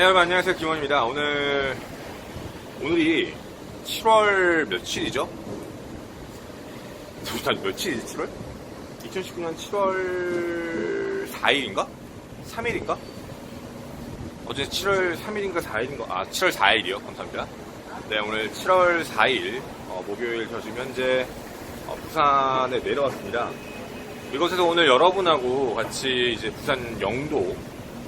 여러분 안녕하세요, 김원입니다. 오늘이 7월 며칠이죠? 며칠이지 7월? 2019년 7월 4일인가? 3일인가? 어제 7월 3일인가 4일인가? 7월 4일이요. 감사합니다. 네, 오늘 7월 4일 목요일 저 지금 현재 부산에 내려왔습니다. 이곳에서 오늘 여러분하고 같이 이제 부산 영도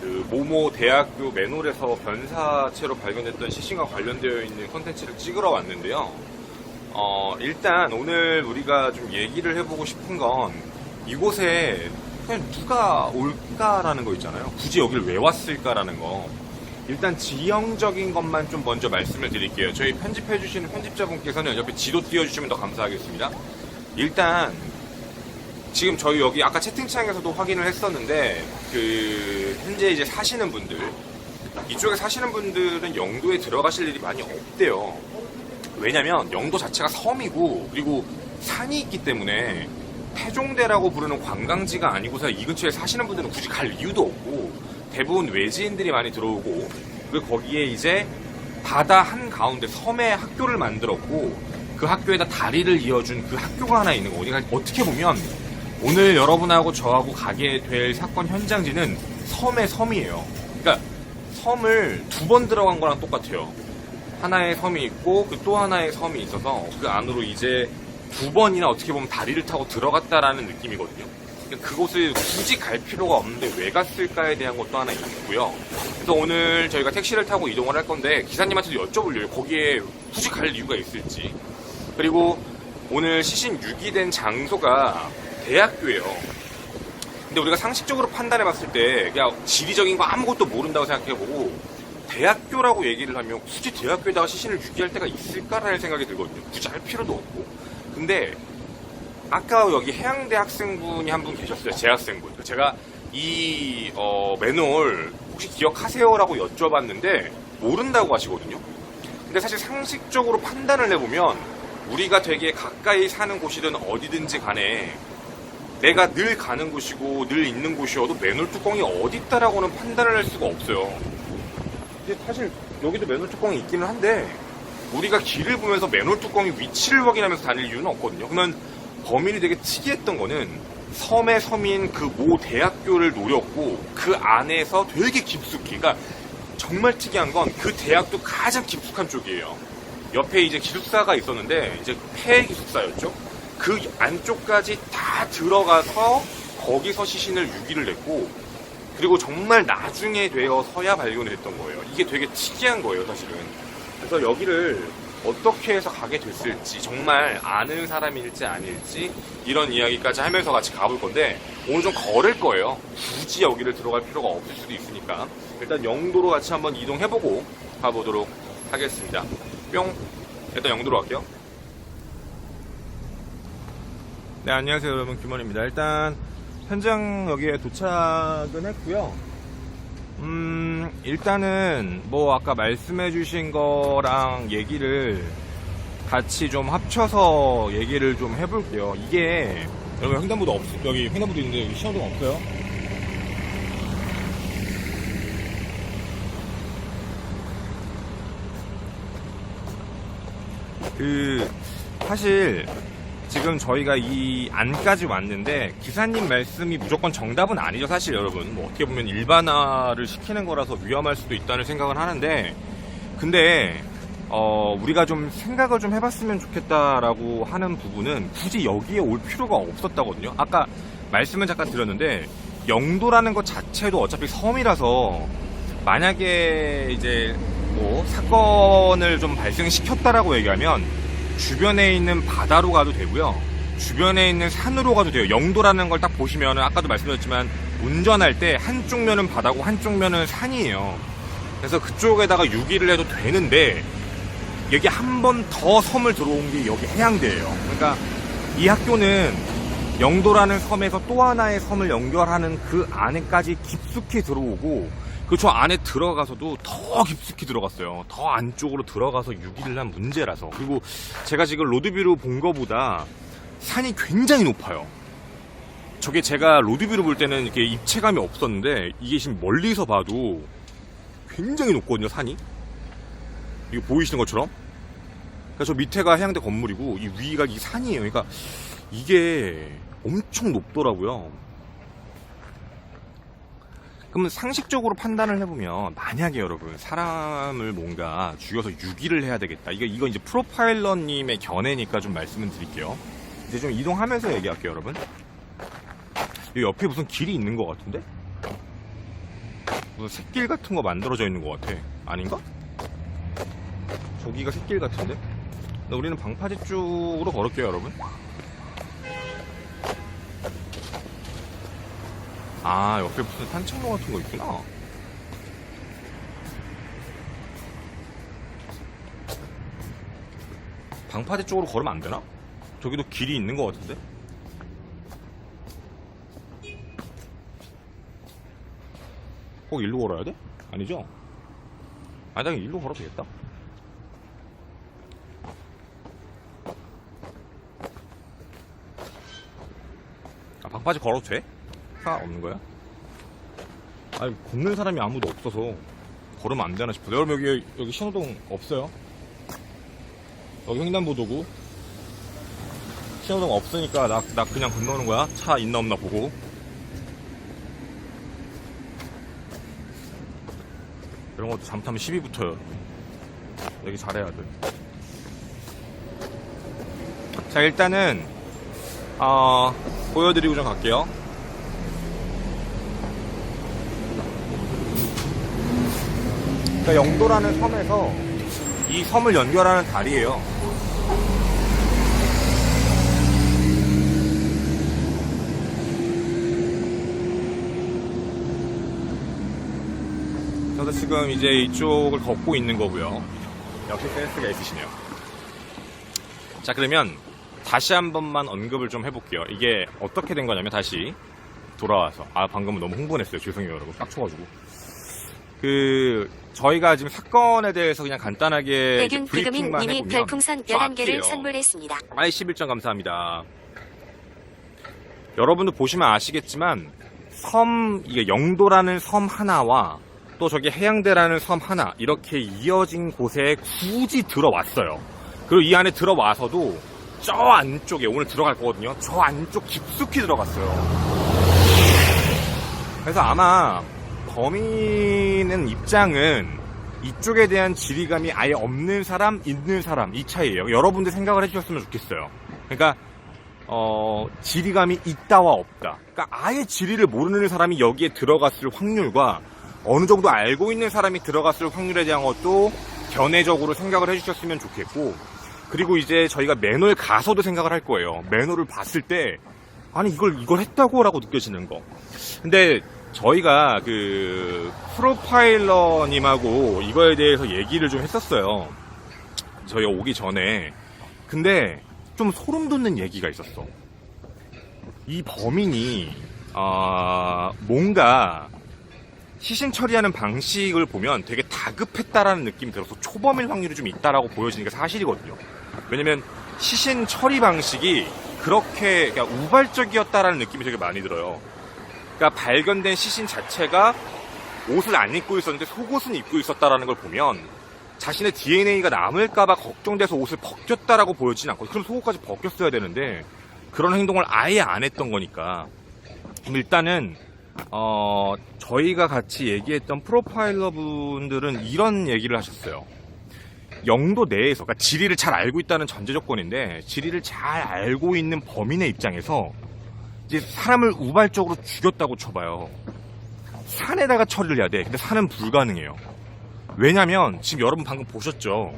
그 모모 대학교 맨홀에서 변사체로 발견됐던 시신과 관련되어 있는 콘텐츠를 찍으러 왔는데요. 일단 오늘 우리가 좀 얘기를 해보고 싶은 건 이곳에 그냥 누가 올까라는 거 있잖아요. 굳이 여기를 왜 왔을까라는 거. 일단 지형적인 것만 좀 먼저 말씀을 드릴게요. 저희 편집해주시는 편집자분께서는 옆에 지도 띄워주시면 더 감사하겠습니다. 일단 지금 저희 여기 아까 채팅창에서도 확인을 했었는데 현재 이제 사시는 분들, 이쪽에 사시는 분들은 영도에 들어가실 일이 많이 없대요. 왜냐면 영도 자체가 섬이고 그리고 산이 있기 때문에 태종대라고 부르는 관광지가 아니고서 이 근처에 사시는 분들은 굳이 갈 이유도 없고 대부분 외지인들이 많이 들어오고, 그리고 거기에 이제 바다 한가운데 섬에 학교를 만들었고 그 학교에다 다리를 이어준 그 학교가 하나 있는 거. 어떻게 보면 오늘 여러분하고 저하고 가게 될 사건 현장지는 섬의 섬이에요. 그러니까 섬을 두 번 들어간 거랑 똑같아요. 하나의 섬이 있고 그 또 하나의 섬이 있어서 그 안으로 이제 두 번이나 어떻게 보면 다리를 타고 들어갔다라는 느낌이거든요. 그러니까 그곳을 굳이 갈 필요가 없는데 왜 갔을까에 대한 것도 하나 있고요. 그래서 오늘 저희가 택시를 타고 이동을 할 건데 기사님한테도 여쭤보려고, 거기에 굳이 갈 이유가 있을지. 그리고 오늘 시신 유기된 장소가 대학교예요. 근데 우리가 상식적으로 판단해봤을 때 그냥 지리적인 거 아무것도 모른다고 생각해보고 대학교라고 얘기를 하면 굳이 대학교에다가 시신을 유기할 때가 있을까라는 생각이 들거든요. 굳이 할 필요도 없고. 근데 아까 여기 해양대 학생분이 한 분 계셨어요. 재학생분. 제가 이 맨홀 혹시 기억하세요라고 여쭤봤는데 모른다고 하시거든요. 근데 사실 상식적으로 판단을 해보면 우리가 되게 가까이 사는 곳이든 어디든지 간에 내가 늘 가는 곳이고 늘 있는 곳이어도 맨홀 뚜껑이 어디 있다라고는 판단을 할 수가 없어요. 근데 사실 여기도 맨홀 뚜껑이 있기는 한데 우리가 길을 보면서 맨홀 뚜껑의 위치를 확인하면서 다닐 이유는 없거든요. 그러면 범인이 되게 특이했던 거는 섬의 섬인 그 모 대학교를 노렸고 그 안에서 되게 깊숙이, 그러니까 정말 특이한 건 그 대학도 가장 깊숙한 쪽이에요. 옆에 이제 기숙사가 있었는데 이제 폐 기숙사였죠. 그 안쪽까지 다 들어가서 거기서 시신을 유기를 했고, 그리고 정말 나중에 되어서야 발견을 했던 거예요. 이게 되게 특이한 거예요, 사실은. 그래서 여기를 어떻게 해서 가게 됐을지, 정말 아는 사람일지 아닐지 이런 이야기까지 하면서 같이 가볼 건데 오늘 좀 걸을 거예요. 굳이 여기를 들어갈 필요가 없을 수도 있으니까 일단 영도로 같이 한번 이동해보고 가보도록 하겠습니다. 뿅. 일단 영도로 갈게요. 네, 안녕하세요 여러분, 김원입니다. 일단 현장 여기에 도착은 했고요. 일단은 뭐 아까 말씀해 주신 거랑 얘기를 같이 좀 합쳐서 얘기를 좀 해볼게요. 이게 여러분 횡단보도 여기 횡단보도 있는데 여기 신호등 없어요. 사실 지금 저희가 이 안까지 왔는데 기사님 말씀이 무조건 정답은 아니죠. 사실 여러분 뭐 어떻게 보면 일반화를 시키는 거라서 위험할 수도 있다는 생각은 하는데, 근데 우리가 좀 생각을 좀 해봤으면 좋겠다라고 하는 부분은 굳이 여기에 올 필요가 없었다거든요. 아까 말씀을 잠깐 드렸는데 영도라는 것 자체도 어차피 섬이라서 만약에 이제 뭐 사건을 좀 발생시켰다라고 얘기하면 주변에 있는 바다로 가도 되고요, 주변에 있는 산으로 가도 돼요. 영도라는 걸 딱 보시면 아까도 말씀드렸지만 운전할 때 한쪽 면은 바다고 한쪽 면은 산이에요. 그래서 그쪽에다가 유기를 해도 되는데 여기 한 번 더 섬을 들어온 게 여기 해양대예요. 그러니까 이 학교는 영도라는 섬에서 또 하나의 섬을 연결하는 그 안에까지 깊숙이 들어오고 그 저 안에 들어가서도 더 깊숙이 들어갔어요. 더 안쪽으로 들어가서 유기를 한 문제라서. 그리고 제가 지금 로드뷰로 본 거보다 산이 굉장히 높아요. 저게 제가 로드뷰로 볼 때는 이렇게 입체감이 없었는데 이게 지금 멀리서 봐도 굉장히 높거든요, 산이. 이거 보이시는 것처럼. 그러니까 저 밑에가 해양대 건물이고 이 위가 이 산이에요. 그러니까 이게 엄청 높더라고요. 그러면 상식적으로 판단을 해보면, 만약에 여러분 사람을 뭔가 죽여서 유기를 해야 되겠다, 이거 이제 프로파일러님의 견해니까 좀 말씀을 드릴게요. 이제 좀 이동하면서 얘기할게요, 여러분. 여기 옆에 무슨 길이 있는 것 같은데? 무슨 샛길 같은 거 만들어져 있는 것 같아. 아닌가? 저기가 샛길 같은데? 우리는 방파제 쪽으로 걸을게요, 여러분. 아, 옆에 무슨 산책로 같은 거 있구나. 방파제 쪽으로 걸으면 안 되나? 저기도 길이 있는 것 같은데? 꼭 일로 걸어야 돼? 아니죠? 아니, 나 일로 걸어도 되겠다. 아, 방파제 걸어도 돼? 없는 거야? 아니, 걷는 사람이 아무도 없어서 걸으면 안 되나 싶어. 여러분, 여기 신호등 없어요? 여기 횡단보도고 신호등 없으니까 나 그냥 건너는 거야. 차 있나 없나 보고. 이런 것도 잠타면 시비 붙어요. 여기 잘해야 돼. 자, 일단은 보여드리고 좀 갈게요. 그러니까 영도라는 섬에서 이 섬을 연결하는 다리예요. 저도 지금 이제 이쪽을 걷고 있는 거고요. 역시 센스가 있으시네요. 자, 그러면 다시 한 번만 언급을 좀 해볼게요. 이게 어떻게 된 거냐면, 다시 돌아와서, 방금은 너무 흥분했어요. 죄송해요, 여러분. 빡쳐가지고. 저희가 지금 사건에 대해서 그냥 간단하게 브리핑만 해보면, 님이 별풍선 11개를 선물했습니다. 11점 감사합니다. 여러분도 보시면 아시겠지만, 이게 영도라는 섬 하나와 또 저기 해양대라는 섬 하나, 이렇게 이어진 곳에 굳이 들어왔어요. 그리고 이 안에 들어와서도 저 안쪽에 오늘 들어갈 거거든요. 저 안쪽 깊숙이 들어갔어요. 그래서 아마 범인은 입장은 이쪽에 대한 지리감이 아예 없는 사람, 있는 사람, 이 차이예요. 여러분들 생각을 해주셨으면 좋겠어요. 그러니까 지리감이 있다와 없다. 그러니까 아예 지리를 모르는 사람이 여기에 들어갔을 확률과 어느 정도 알고 있는 사람이 들어갔을 확률에 대한 것도 견해적으로 생각을 해주셨으면 좋겠고, 그리고 이제 저희가 맨홀 가서도 생각을 할 거예요. 맨홀을 봤을 때, 아니 이걸 했다고? 라고 느껴지는 거. 근데 저희가 프로파일러님하고 이거에 대해서 얘기를 좀 했었어요. 저희가 오기 전에. 근데 좀 소름 돋는 얘기가 있었어. 이 범인이 뭔가 시신 처리하는 방식을 보면 되게 다급했다라는 느낌이 들어서 초범일 확률이 좀 있다라고 보여지는 게 사실이거든요. 왜냐면 시신 처리 방식이 그렇게 우발적이었다라는 느낌이 되게 많이 들어요. 그러니까 발견된 시신 자체가 옷을 안 입고 있었는데 속옷은 입고 있었다라는 걸 보면 자신의 DNA가 남을까봐 걱정돼서 옷을 벗겼다라고 보여지진 않고, 그럼 속옷까지 벗겼어야 되는데 그런 행동을 아예 안 했던 거니까. 일단은 저희가 같이 얘기했던 프로파일러 분들은 이런 얘기를 하셨어요. 영도 내에서, 그러니까 지리를 잘 알고 있다는 전제 조건인데, 지리를 잘 알고 있는 범인의 입장에서 이제 사람을 우발적으로 죽였다고 쳐봐요. 산에다가 처리를 해야 돼. 근데 산은 불가능해요. 왜냐면 지금 여러분 방금 보셨죠?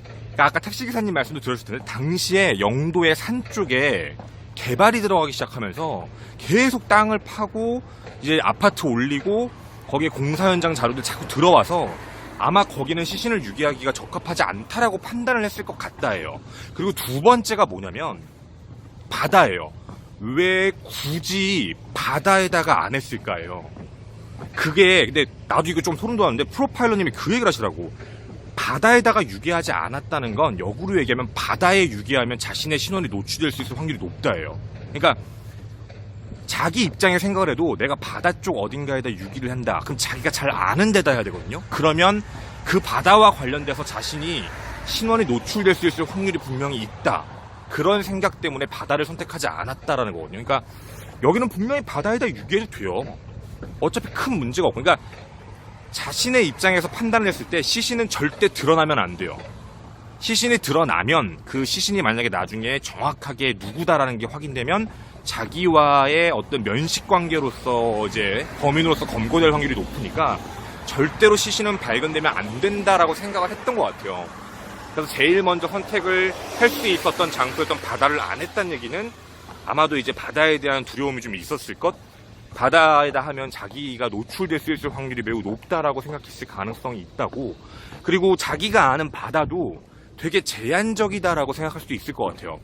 그러니까 아까 택시기사님 말씀도 들었을 텐데, 당시에 영도의 산 쪽에 개발이 들어가기 시작하면서 계속 땅을 파고 이제 아파트 올리고 거기에 공사 현장 자료들 자꾸 들어와서 아마 거기는 시신을 유기하기가 적합하지 않다라고 판단을 했을 것 같다 해요. 그리고 두 번째가 뭐냐면 바다예요. 왜 굳이 바다에다가 안 했을까요? 그게, 근데 나도 이거 좀 소름 돋았는데 프로파일러님이 그 얘기를 하시더라고. 바다에다가 유기하지 않았다는 건 역으로 얘기하면 바다에 유기하면 자신의 신원이 노출될 수 있을 확률이 높다예요. 그러니까 자기 입장에 생각을 해도 내가 바다 쪽 어딘가에다 유기를 한다. 그럼 자기가 잘 아는 데다 해야 되거든요. 그러면 그 바다와 관련돼서 자신이 신원이 노출될 수 있을 확률이 분명히 있다. 그런 생각 때문에 바다를 선택하지 않았다라는 거거든요. 그러니까 여기는 분명히 바다에다 유기해도 돼요. 어차피 큰 문제가 없고. 그러니까 자신의 입장에서 판단을 했을 때 시신은 절대 드러나면 안 돼요. 시신이 드러나면 그 시신이 만약에 나중에 정확하게 누구다라는 게 확인되면 자기와의 어떤 면식 관계로서 이제 범인으로서 검거될 확률이 높으니까 절대로 시신은 발견되면 안 된다라고 생각을 했던 것 같아요. 그래서 제일 먼저 선택을 할 수 있었던 장소였던 바다를 안 했다는 얘기는 아마도 이제 바다에 대한 두려움이 좀 있었을 것? 바다에다 하면 자기가 노출될 수 있을 확률이 매우 높다라고 생각했을 가능성이 있다고. 그리고 자기가 아는 바다도 되게 제한적이다라고 생각할 수도 있을 것 같아요.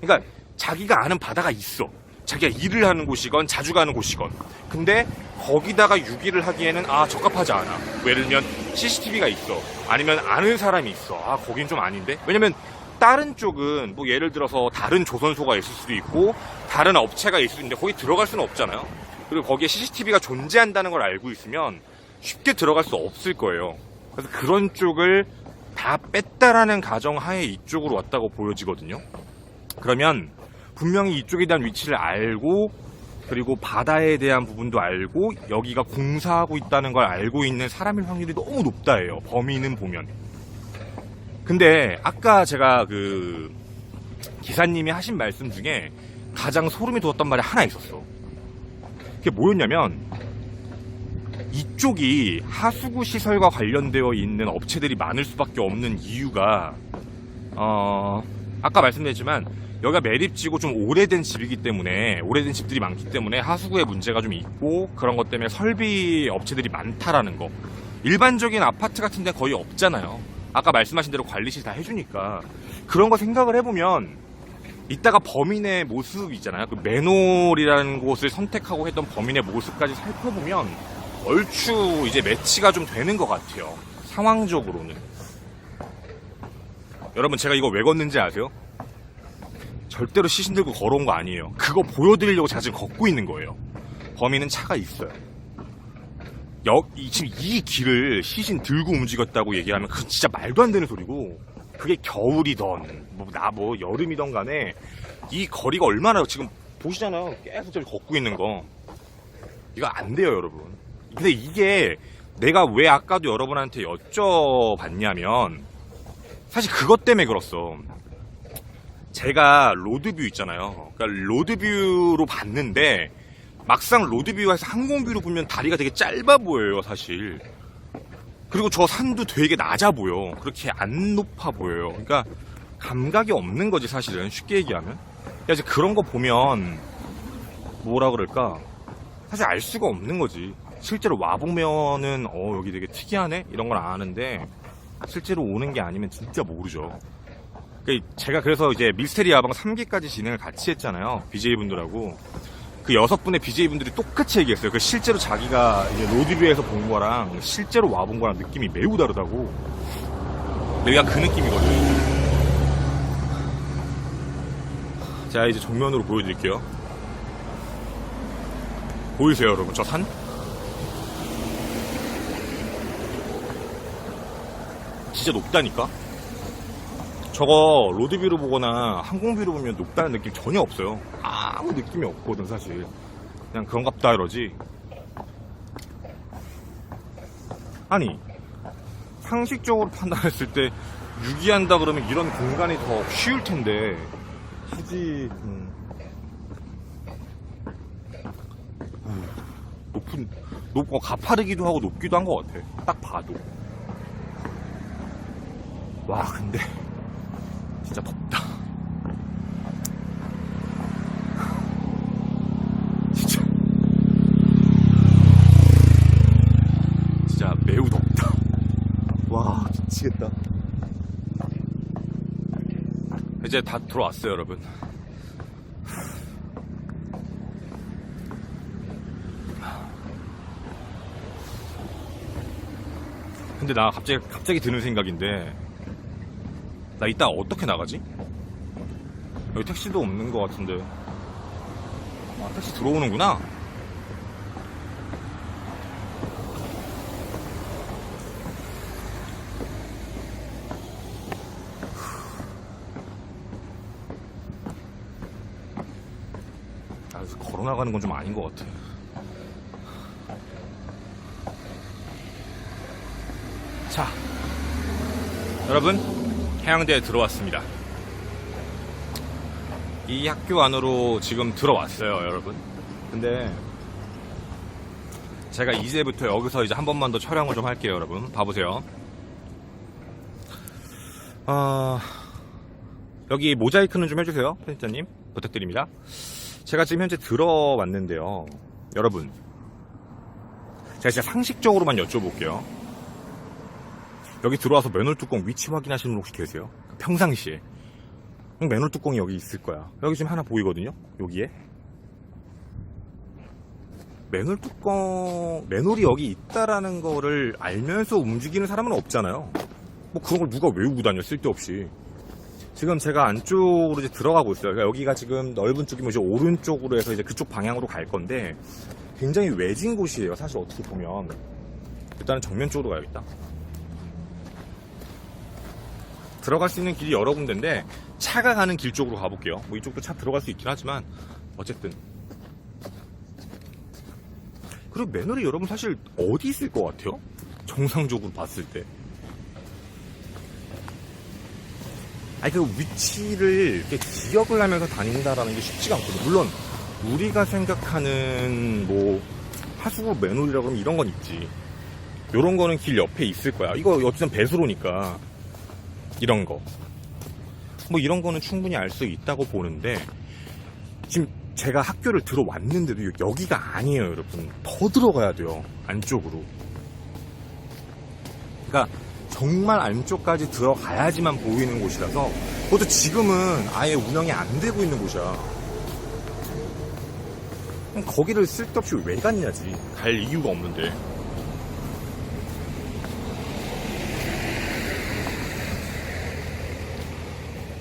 그러니까 자기가 아는 바다가 있어. 자기가 일을 하는 곳이건 자주 가는 곳이건. 근데 거기다가 유기를 하기에는 적합하지 않아. 예를 들면 CCTV가 있어. 아니면 아는 사람이 있어. 거긴 좀 아닌데? 왜냐면 다른 쪽은 뭐 예를 들어서 다른 조선소가 있을 수도 있고 다른 업체가 있을 수도 있는데 거기 들어갈 수는 없잖아요. 그리고 거기에 CCTV가 존재한다는 걸 알고 있으면 쉽게 들어갈 수 없을 거예요. 그래서 그런 쪽을 다 뺐다라는 가정하에 이쪽으로 왔다고 보여지거든요. 그러면 분명히 이쪽에 대한 위치를 알고 그리고 바다에 대한 부분도 알고 여기가 공사하고 있다는 걸 알고 있는 사람일 확률이 너무 높다예요. 범인은 보면. 근데 아까 제가 그 기사님이 하신 말씀 중에 가장 소름이 돋았던 말이 하나 있었어. 그게 뭐였냐면 이쪽이 하수구 시설과 관련되어 있는 업체들이 많을 수밖에 없는 이유가 아까 말씀드렸지만 여기가 매립지고 좀 오래된 집이기 때문에 오래된 집들이 많기 때문에 하수구에 문제가 좀 있고 그런 것 때문에 설비 업체들이 많다라는 거. 일반적인 아파트 같은 데 거의 없잖아요. 아까 말씀하신 대로 관리실 다 해주니까 그런 거 생각을 해보면 이따가 범인의 모습 있잖아요. 그 맨홀이라는 곳을 선택하고 했던 범인의 모습까지 살펴보면 얼추 이제 매치가 좀 되는 것 같아요. 상황적으로는. 여러분 제가 이거 왜 걷는지 아세요? 절대로 시신 들고 걸어온 거 아니에요. 그거 보여드리려고 제가 지금 걷고 있는 거예요. 범인은 차가 있어요. 지금 이 길을 시신 들고 움직였다고 얘기하면 그건 진짜 말도 안 되는 소리고 그게 겨울이던 여름이던 간에 이 거리가 얼마나 지금 보시잖아요. 계속 저기 걷고 있는 거. 이거 안 돼요 여러분. 근데 이게 내가 왜 아까도 여러분한테 여쭤봤냐면 사실 그것 때문에 그렇소. 제가 로드뷰 있잖아요. 그러니까 로드뷰로 봤는데 막상 로드뷰에서 항공뷰로 보면 다리가 되게 짧아 보여요 사실. 그리고 저 산도 되게 낮아 보여. 그렇게 안 높아 보여요. 그러니까 감각이 없는 거지 사실은 쉽게 얘기하면. 이제 그런 거 보면 뭐라 그럴까 사실 알 수가 없는 거지. 실제로 와보면은 여기 되게 특이하네 이런 걸 아는데 실제로 오는 게 아니면 진짜 모르죠. 제가 그래서 이제 미스테리 야방 3기까지 진행을 같이 했잖아요. BJ분들하고. 그 6분의 BJ분들이 똑같이 얘기했어요. 그 실제로 자기가 이제 로드뷰에서 본 거랑 실제로 와본 거랑 느낌이 매우 다르다고. 내가 그 느낌이거든. 자, 이제 정면으로 보여드릴게요. 보이세요, 여러분? 저 산? 진짜 높다니까? 저거 로드뷰로 보거나 항공뷰로 보면 높다는 느낌 전혀 없어요. 아무 느낌이 없거든 사실. 그냥 그런갑다 이러지. 아니 상식적으로 판단했을 때 유기한다 그러면 이런 공간이 더 쉬울 텐데 굳이 높고 가파르기도 하고 높기도 한 것 같아. 딱 봐도. 와 근데 진짜 덥다. 진짜 매우 덥다. 와 미치겠다. 이제 다 들어왔어요 여러분. 근데 나 갑자기 드는 생각인데 나 이따 어떻게 나가지? 여기 택시도 없는 것 같은데 아, 택시 들어오는구나. 걸어 나가는 건 좀 아닌 것 같아. 자, 여러분, 해양대에 들어왔습니다. 이 학교 안으로 지금 들어왔어요, 여러분. 근데 제가 이제부터 여기서 이제 한 번만 더 촬영을 좀 할게요, 여러분. 봐보세요. 여기 모자이크는 좀 해주세요, 편집자님. 부탁드립니다. 제가 지금 현재 들어왔는데요, 여러분. 제가 진짜 상식적으로만 여쭤볼게요. 여기 들어와서 맨홀 뚜껑 위치 확인하시는 분 혹시 계세요? 평상시에. 맨홀 뚜껑이 여기 있을 거야. 여기 지금 하나 보이거든요? 여기에. 맨홀 뚜껑, 맨홀이 여기 있다라는 거를 알면서 움직이는 사람은 없잖아요. 뭐 그런 걸 누가 외우고 다녀, 쓸데없이. 지금 제가 안쪽으로 이제 들어가고 있어요. 그러니까 여기가 지금 넓은 쪽이면 이제 오른쪽으로 해서 이제 그쪽 방향으로 갈 건데 굉장히 외진 곳이에요. 사실 어떻게 보면. 일단은 정면 쪽으로 가야겠다. 들어갈 수 있는 길이 여러 군데인데 차가 가는 길 쪽으로 가볼게요. 뭐 이쪽도 차 들어갈 수 있긴 하지만 어쨌든. 그리고 맨홀이 여러분 사실 어디 있을 것 같아요? 정상적으로 봤을 때. 아니 그 위치를 이렇게 기억을 하면서 다닌다라는 게 쉽지가 않거든요. 물론 우리가 생각하는 뭐 하수구 맨홀이라고 그러면 이런 건 있지. 요런 거는 길 옆에 있을 거야. 이거 어쨌든 배수로니까 이런 거. 뭐 이런 거는 충분히 알 수 있다고 보는데 지금 제가 학교를 들어왔는데도 여기가 아니에요, 여러분. 더 들어가야 돼요, 안쪽으로. 그러니까 정말 안쪽까지 들어가야지만 보이는 곳이라서 그것도 지금은 아예 운영이 안 되고 있는 곳이야. 거기를 쓸데없이 왜 갔냐지. 갈 이유가 없는데.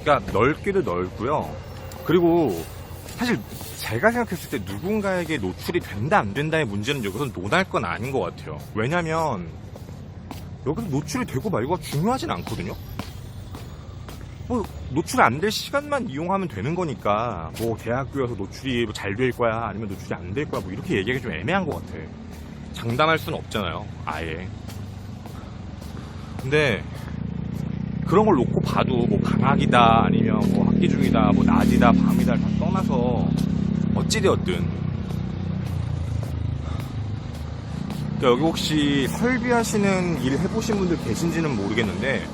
그러니까 넓기도 넓고요. 그리고 사실 제가 생각했을 때 누군가에게 노출이 된다 안 된다의 문제는 여기서 논할 건 아닌 것 같아요. 왜냐면 여기서 노출이 되고 말고가 중요하진 않거든요. 뭐 노출이 안 될 시간만 이용하면 되는 거니까 뭐 대학교여서 노출이 잘 될 거야 아니면 노출이 안 될 거야 뭐 이렇게 얘기하기 좀 애매한 것 같아. 장담할 수는 없잖아요, 아예. 근데 그런 걸 놓고 봐도 뭐 방학이다 아니면 뭐 학기 중이다 뭐 낮이다 밤이다 다 떠나서 어찌되었든 그러니까 여기 혹시 설비하시는 일 해보신 분들 계신지는 모르겠는데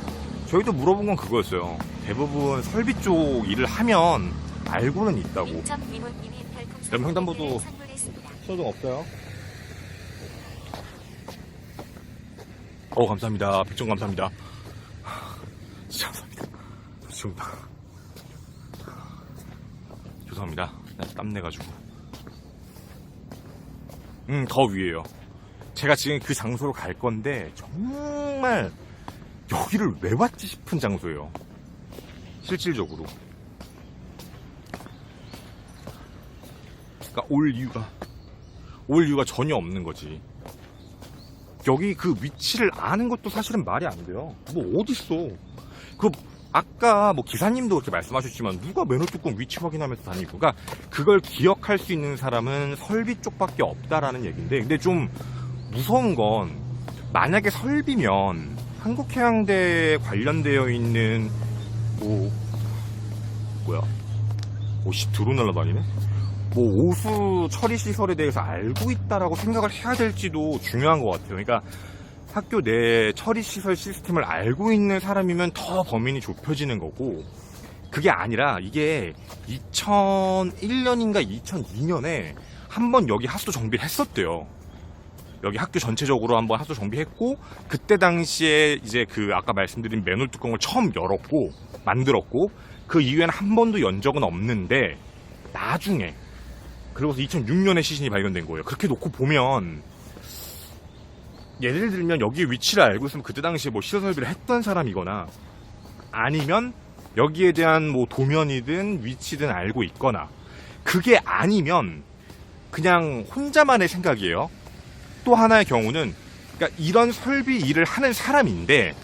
저희도 물어본 건 그거였어요. 대부분 설비 쪽 일을 하면 알고는 있다고. 여러분 횡단보도 신호등 없어요? 감사합니다. 100점 감사합니다. 진짜 감사합니다. 죄송합니다. 땀내가지고. 더 위에요. 제가 지금 그 장소로 갈 건데 정말 여기를 왜 왔지 싶은 장소예요. 실질적으로. 그러니까 올 이유가 전혀 없는 거지. 여기 그 위치를 아는 것도 사실은 말이 안 돼요. 뭐 어딨어. 아까 뭐 기사님도 그렇게 말씀하셨지만 누가 맨홀 뚜껑 위치 확인하면서 다니고. 그러니까 그걸 기억할 수 있는 사람은 설비 쪽밖에 없다라는 얘기인데, 근데 좀 무서운 건 만약에 설비면 한국해양대에 관련되어 있는 드론 날라다니네? 오수 처리 시설에 대해서 알고 있다라고 생각을 해야 될지도 중요한 것 같아요. 그러니까 학교 내 처리 시설 시스템을 알고 있는 사람이면 더 범인이 좁혀지는 거고, 그게 아니라 이게 2001년인가 2002년에 한번 여기 하수도 정비를 했었대요. 여기 학교 전체적으로 한번 하수도 정비했고, 그때 당시에 이제 아까 말씀드린 맨홀 뚜껑을 처음 만들었고, 그 이후에는 한 번도 연 적은 없는데, 나중에, 그리고서 2006년에 시신이 발견된 거예요. 그렇게 놓고 보면, 예를 들면 여기 위치를 알고 있으면 그때 당시에 시설 설비를 했던 사람이거나, 아니면 여기에 대한 도면이든 위치든 알고 있거나, 그게 아니면 그냥 혼자만의 생각이에요. 또 하나의 경우는 그러니까 이런 설비 일을 하는 사람인데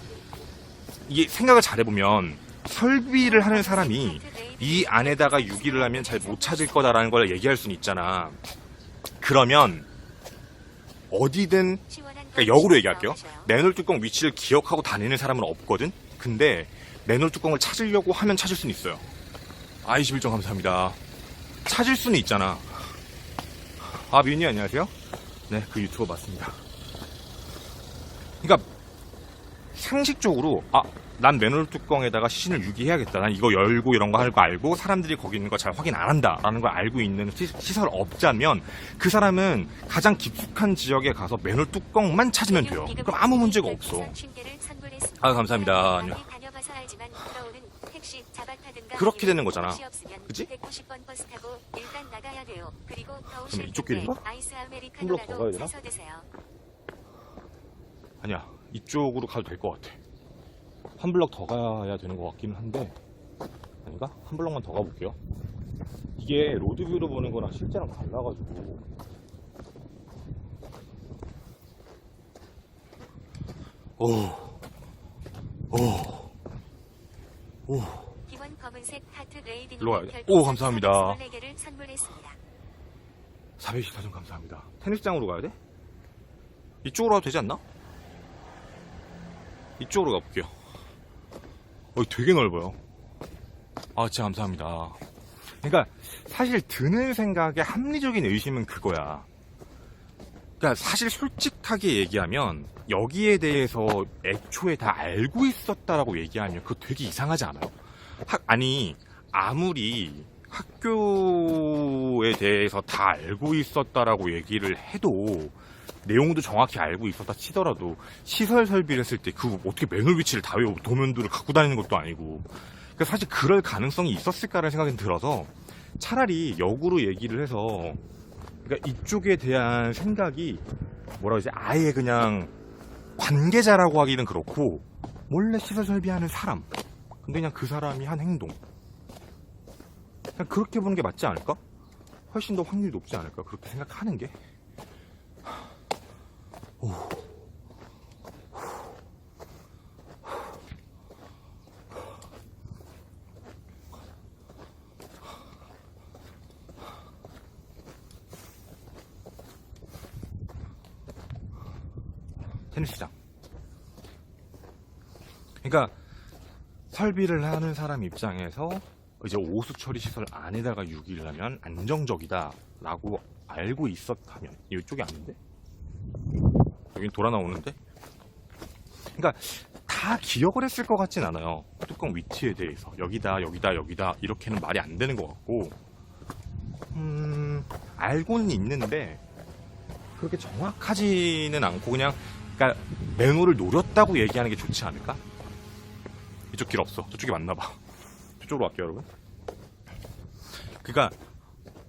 이게 생각을 잘해보면 설비를 하는 사람이 이 안에다가 유기를 하면 잘 못 찾을 거다라는 걸 얘기할 수는 있잖아. 그러면 어디든 그러니까 역으로 얘기할게요. 맨홀 뚜껑 위치를 기억하고 다니는 사람은 없거든. 근데 맨홀 뚜껑을 찾으려고 하면 찾을 수는 있어요. 21점 감사합니다. 찾을 수는 있잖아. 아, 미윤이 안녕하세요. 네, 그 유튜버 맞습니다. 그러니까 상식적으로 난 맨홀 뚜껑에다가 시신을 유기해야겠다. 난 이거 열고 이런 거 할 거 알고 사람들이 거기 있는 거 잘 확인 안 한다라는 걸 알고 있는 시설업자면 그 사람은 가장 깊숙한 지역에 가서 맨홀 뚜껑만 찾으면 돼요. 그럼 아무 문제가 없어. 아, 감사합니다. 그렇게 되는 거잖아. 그치? 그럼 이쪽 길인가? 한 블록 더 가야 되나? 아니야, 이쪽으로 가도 될 것 같아. 한 블럭 더 가야 되는 것 같기는 한데 아닌가? 한 블럭만 더 가볼게요. 이게 로드뷰로 보는 거랑 실제랑 달라가지고 일로 가야 돼. 오, 감사합니다. 424점 감사합니다. 테니스장으로 가야 돼? 이쪽으로 가도 되지 않나? 이쪽으로 가볼게요. 되게 넓어요. 아, 진짜 감사합니다. 그러니까 사실 드는 생각에 합리적인 의심은 그거야. 그러니까 사실 솔직하게 얘기하면 여기에 대해서 애초에 다 알고 있었다라고 얘기하면 그거 되게 이상하지 않아요? 아니, 아무리 학교에 대해서 다 알고 있었다라고 얘기를 해도 내용도 정확히 알고 있었다 치더라도 시설 설비를 했을 때 그 어떻게 맨홀 위치를 다 외우고 도면도를 갖고 다니는 것도 아니고, 그러니까 사실 그럴 가능성이 있었을까라는 생각이 들어서 차라리 역으로 얘기를 해서, 그러니까 이쪽에 대한 생각이 뭐라고 하지, 아예 그냥 관계자라고 하기는 그렇고 몰래 시설 설비하는 사람, 근데 그냥 그 사람이 한 행동, 그냥 그렇게 보는 게 맞지 않을까? 훨씬 더 확률이 높지 않을까? 그렇게 생각하는 게. 테니스장. 그러니까 설비를 하는 사람 입장에서 이제 오수 처리 시설 안에다가 유기를 하면 안정적이다라고 알고 있었다면, 이쪽이 아닌데? 여긴 돌아 나오는데? 그러니까 다 기억을 했을 것 같진 않아요. 뚜껑 위치에 대해서 여기다 이렇게는 말이 안 되는 것 같고, 알고는 있는데 그렇게 정확하지는 않고 그냥, 그러니까 맨홀을 노렸다고 얘기하는 게 좋지 않을까? 이쪽 길 없어. 저쪽이 맞나봐. 저쪽으로 갈게요, 여러분. 그러니까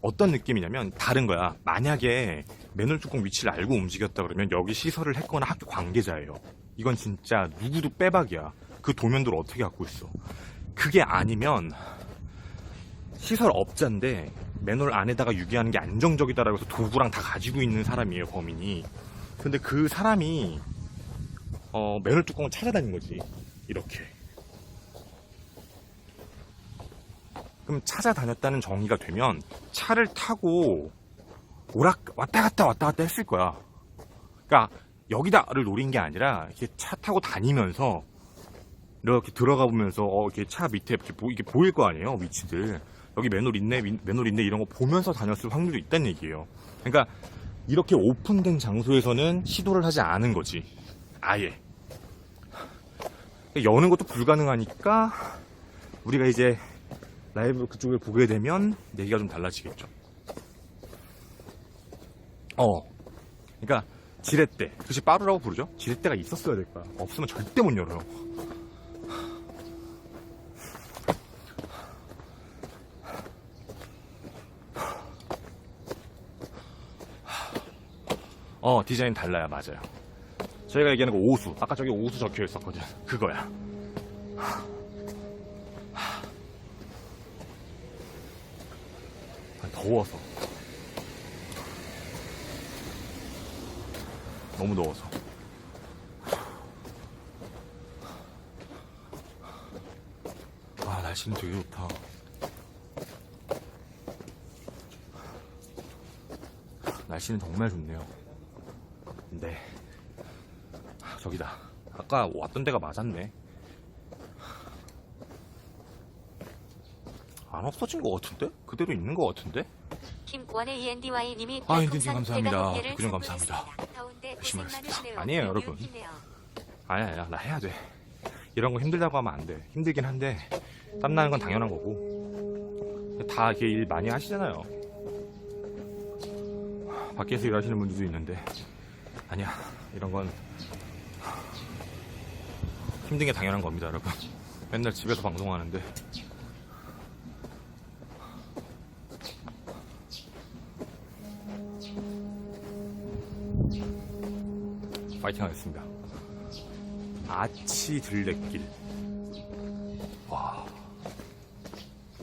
어떤 느낌이냐면 다른 거야. 만약에 맨홀 뚜껑 위치를 알고 움직였다 그러면 여기 시설을 했거나 학교 관계자예요. 이건 진짜 누구도 빼박이야. 그 도면도를 어떻게 갖고 있어. 그게 아니면 시설업자인데 맨홀 안에다가 유기하는 게 안정적이다라고 해서 도구랑 다 가지고 있는 사람이에요, 범인이. 근데 그 사람이 맨홀 뚜껑을 찾아다닌 거지, 이렇게. 그럼 찾아다녔다는 정의가 되면 차를 타고 왔다 갔다 했을 거야. 그러니까 여기다를 노린 게 아니라 이렇게 차 타고 다니면서 이렇게 들어가 보면서 이렇게 차 밑에 이게 보일 거 아니에요, 위치들. 여기 맨홀 있네 이런 거 보면서 다녔을 확률도 있다는 얘기예요. 그러니까 이렇게 오픈된 장소에서는 시도를 하지 않은 거지, 아예. 여는 것도 불가능하니까 우리가 이제 라이브 그쪽을 보게 되면 얘기가 좀 달라지겠죠. 그러니까 지렛대, 그것이 빠루라고 부르죠. 지렛대가 있었어야 될 거야. 없으면 절대 못 열어요. 디자인 달라요. 맞아요. 저희가 얘기하는 거 오수, 아까 저기 오수 적혀 있었거든. 그거야. 더워서. 너무 더워서. 아, 날씨는 되게 좋다. 날씨는 정말 좋네요. 근데 저기다. 아까 왔던 데가 맞았네. 안 없어진 것 같은데? 그대로 있는 것 같은데? 김권의 ENDY님이 아, 인디님 감사합니다. 그냥 감사합니다. 열심히 하겠습니다. 아니에요, 여러분. 아니야, 나 해야 돼. 이런 거 힘들다고 하면 안 돼. 힘들긴 한데 땀나는 건 당연한 거고 다 이렇게 일 많이 하시잖아요. 밖에서 일하시는 분들도 있는데 아니야, 이런 건 힘든 게 당연한 겁니다, 여러분. 맨날 집에서 방송하는데 파이팅 하겠습니다. 아치 들레길. 와.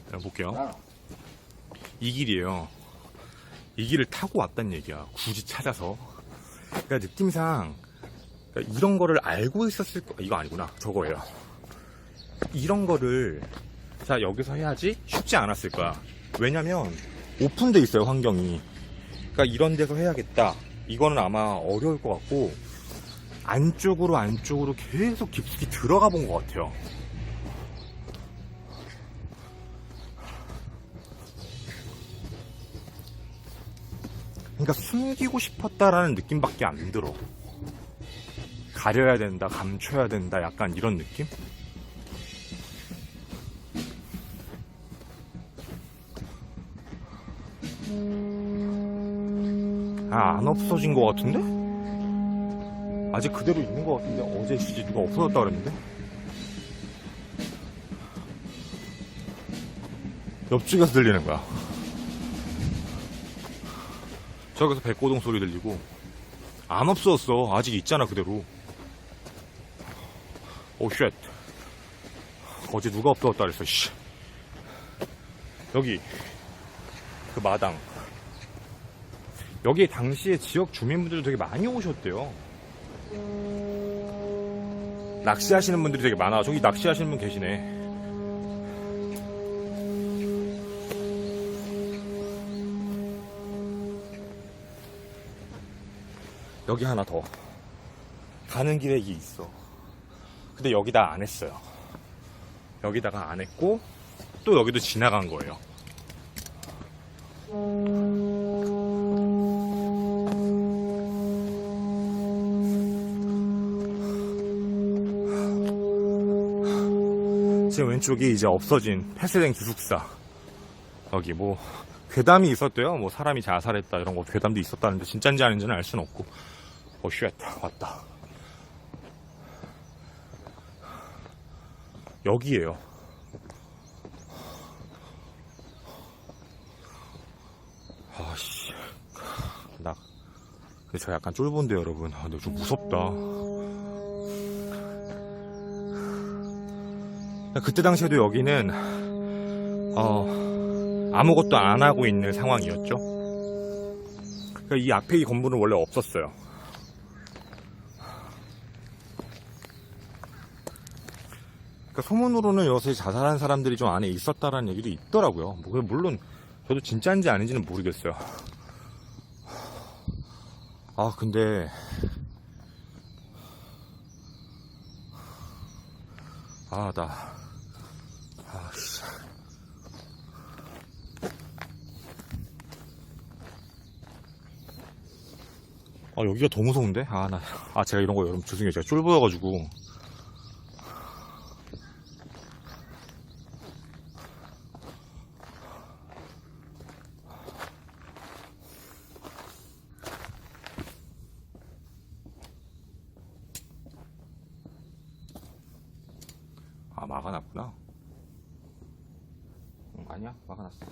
자, 볼게요. 이 길이에요. 이 길을 타고 왔단 얘기야. 굳이 찾아서. 그러니까 느낌상 그러니까 이런 거를 알고 있었을 거. 이거 아니구나. 저거예요. 이런 거를 자, 여기서 해야지 쉽지 않았을 거야. 왜냐면 오픈돼 있어요, 환경이. 그러니까 이런 데서 해야겠다. 이거는 아마 어려울 것 같고 안쪽으로 계속 깊숙이 들어가 본 것 같아요. 그러니까 숨기고 싶었다라는 느낌밖에 안 들어. 가려야 된다, 감춰야 된다, 약간 이런 느낌? 아, 안 없어진 것 같은데? 아직 그대로 있는 것 같은데? 어제 진짜 누가 없어졌다 그랬는데? 옆집에서 들리는 거야. 저기서 백고동 소리 들리고. 안 없어졌어. 아직 있잖아, 그대로. 오, 쉣. 어제 누가 없어졌다 그랬어, 씨. 여기. 그 마당. 여기 당시에 지역 주민분들도 되게 많이 오셨대요. 낚시하시는 분들이 되게 많아. 저기 낚시하시는 분 계시네. 여기 하나 더. 가는 길에 이게 있어. 근데 여기다 안 했어요. 여기다가 안 했고 또 여기도 지나간 거예요. 제 왼쪽이 이제 없어진 폐쇄된 기숙사. 여기 뭐 괴담이 있었대요. 뭐 사람이 자살했다 이런 거 괴담도 있었다는데 진짜인지 아닌지는 알 수는 없고. 오, 쉣. 왔다. 여기에요. 아씨. 근데 제가 약간 쫄본데 여러분. 아, 근데 좀 무섭다. 그때 당시에도 여기는 아무것도 안 하고 있는 상황이었죠. 그러니까 이 앞에 이 건물은 원래 없었어요. 그러니까 소문으로는 요새 자살한 사람들이 좀 안에 있었다라는 얘기도 있더라고요. 물론 저도 진짜인지 아닌지는 모르겠어요. 아, 근데 아씨. 여기가 더 무서운데? 제가 이런 거 여러분 죄송해요. 제가 쫄보여가지고. 막아놨구나. 아니야, 막아놨어.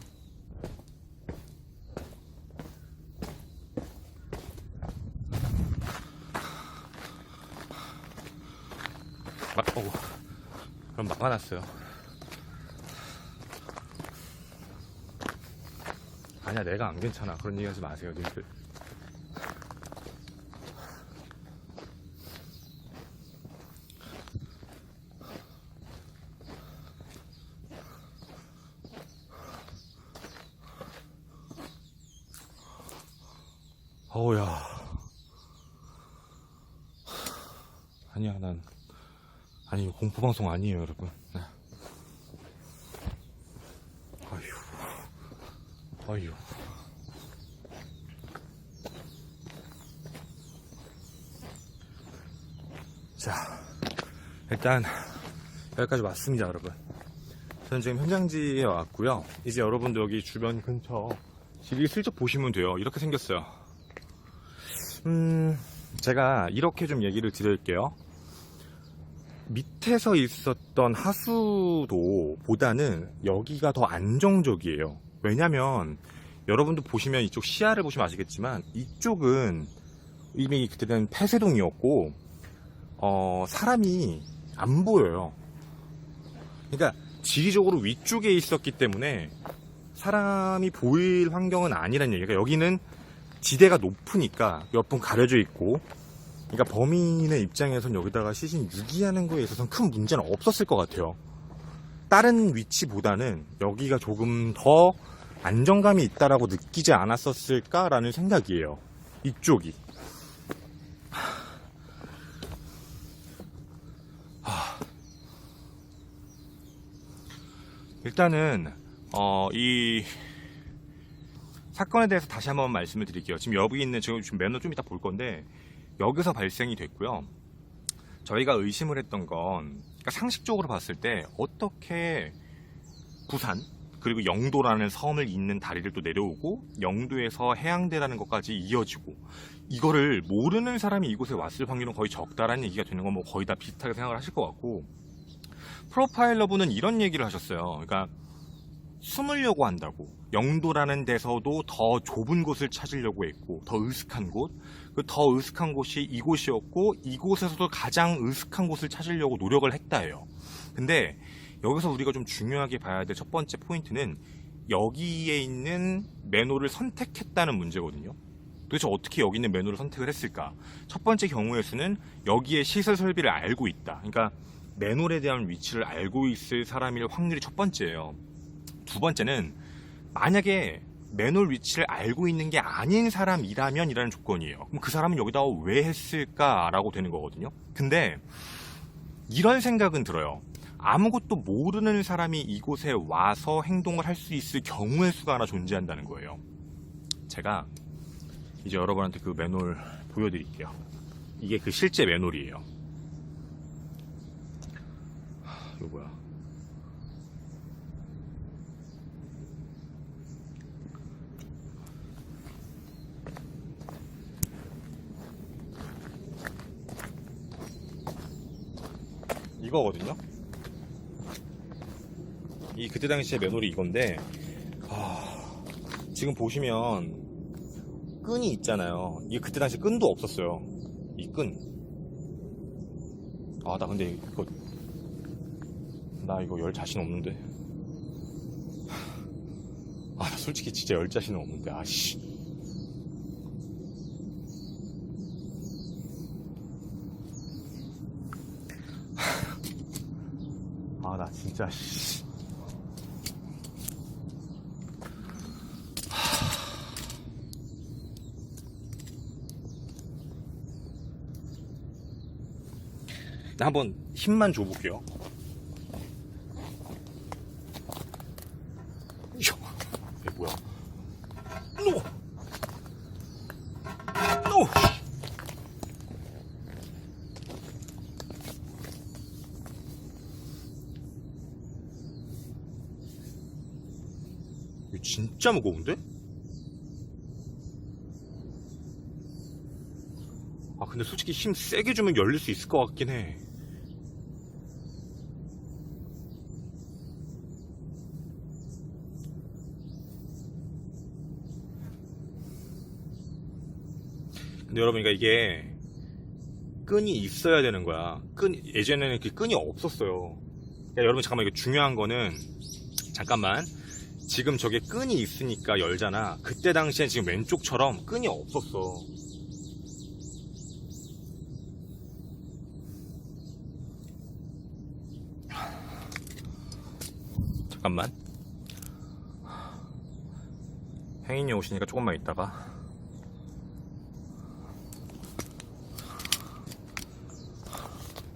그럼 막아놨어요. 아니야, 내가 안 괜찮아. 그런 얘기 하지 마세요, 님들. 어우야. 아니야, 아니, 공포방송 아니에요, 여러분. 네. 아유. 자, 일단, 여기까지 왔습니다, 여러분. 저는 지금 현장지에 왔고요. 이제 여러분도 여기 주변 근처 집이 슬쩍 보시면 돼요. 이렇게 생겼어요. 제가 이렇게 좀 얘기를 드릴게요. 밑에서 있었던 하수도 보다는 여기가 더 안정적이에요. 왜냐면 여러분도 보시면 이쪽 시야를 보시면 아시겠지만 이쪽은 이미 그때는 폐쇄동이었고 사람이 안 보여요. 그러니까 지리적으로 위쪽에 있었기 때문에 사람이 보일 환경은 아니란 얘기가, 여기는 지대가 높으니까 몇 분 가려져 있고, 그러니까 범인의 입장에선 여기다가 시신 유기하는 거에 있어서는 큰 문제는 없었을 것 같아요. 다른 위치보다는 여기가 조금 더 안정감이 있다라고 느끼지 않았었을까라는 생각이에요. 이쪽이. 일단은 이 사건에 대해서 다시 한번 말씀을 드릴게요. 지금 여기 있는, 지금 매너 좀 이따 볼 건데, 여기서 발생이 됐고요. 저희가 의심을 했던 건, 그러니까 상식적으로 봤을 때 어떻게 부산 그리고 영도라는 섬을 잇는 다리를 또 내려오고 영도에서 해양대라는 것까지 이어지고, 이거를 모르는 사람이 이곳에 왔을 확률은 거의 적다라는 얘기가 되는 건 뭐 거의 다 비슷하게 생각을 하실 것 같고, 프로파일러분은 이런 얘기를 하셨어요. 그러니까 숨으려고 한다고, 영도라는 데서도 더 좁은 곳을 찾으려고 했고, 더 으슥한 곳, 그 더 으슥한 곳이 이곳이었고, 이곳에서도 가장 으슥한 곳을 찾으려고 노력을 했다예요. 근데 여기서 우리가 좀 중요하게 봐야 될 첫 번째 포인트는 여기에 있는 매너를 선택했다는 문제거든요. 도대체 어떻게 여기 있는 매너를 선택을 했을까? 첫 번째 경우의 수는 여기에 시설 설비를 알고 있다. 그러니까 매너에 대한 위치를 알고 있을 사람일 확률이 첫 번째예요. 두 번째는 만약에 맨홀 위치를 알고 있는 게 아닌 사람이라면 이라는 조건이에요. 그럼 그 사람은 여기다 왜 했을까라고 되는 거거든요. 근데 이런 생각은 들어요. 아무것도 모르는 사람이 이곳에 와서 행동을 할 수 있을 경우의 수가 하나 존재한다는 거예요. 제가 이제 여러분한테 그 맨홀 보여드릴게요. 이게 그 실제 맨홀이에요. 이거 뭐야? 이거거든요. 이 그때 당시에 맨홀이 이건데, 지금 보시면 끈이 있잖아요. 이게 그때 당시 끈도 없었어요. 이 끈. 나 근데 나 이거 열 자신 없는데. 나 솔직히 진짜 열 자신은 없는데. 아씨. 나 진짜 씨. 나 한번 힘만 줘볼게요. 이거 뭐야? 노! 이거 진짜 무거운데? 근데 솔직히 힘 세게 주면 열릴 수 있을 것 같긴 해. 근데 여러분, 그러니까 이게 끈이 있어야 되는 거야. 예전에는 그 끈이 없었어요. 그러니까 여러분, 잠깐만, 이거 중요한 거는, 잠깐만, 지금 저게 끈이 있으니까 열잖아. 그때 당시엔 지금 왼쪽처럼 끈이 없었어. 잠깐만. 행인이 오시니까 조금만 있다가.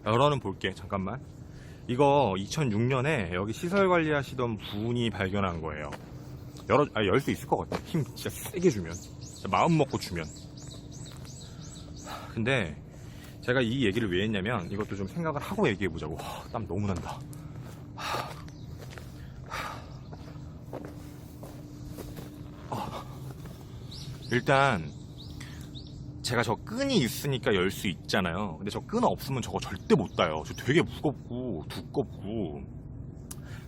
열어는 볼게. 잠깐만. 이거 2006년에 여기 시설 관리하시던 분이 발견한 거예요. 열 수 있을 것 같아. 힘 진짜 세게 주면, 진짜 마음 먹고 주면. 근데 제가 이 얘기를 왜 했냐면 이것도 좀 생각을 하고 얘기해 보자고. 땀 너무 난다. 일단 제가 저 끈이 있으니까 열 수 있잖아요. 근데 저 끈 없으면 저거 절대 못 따요. 저 되게 무겁고 두껍고.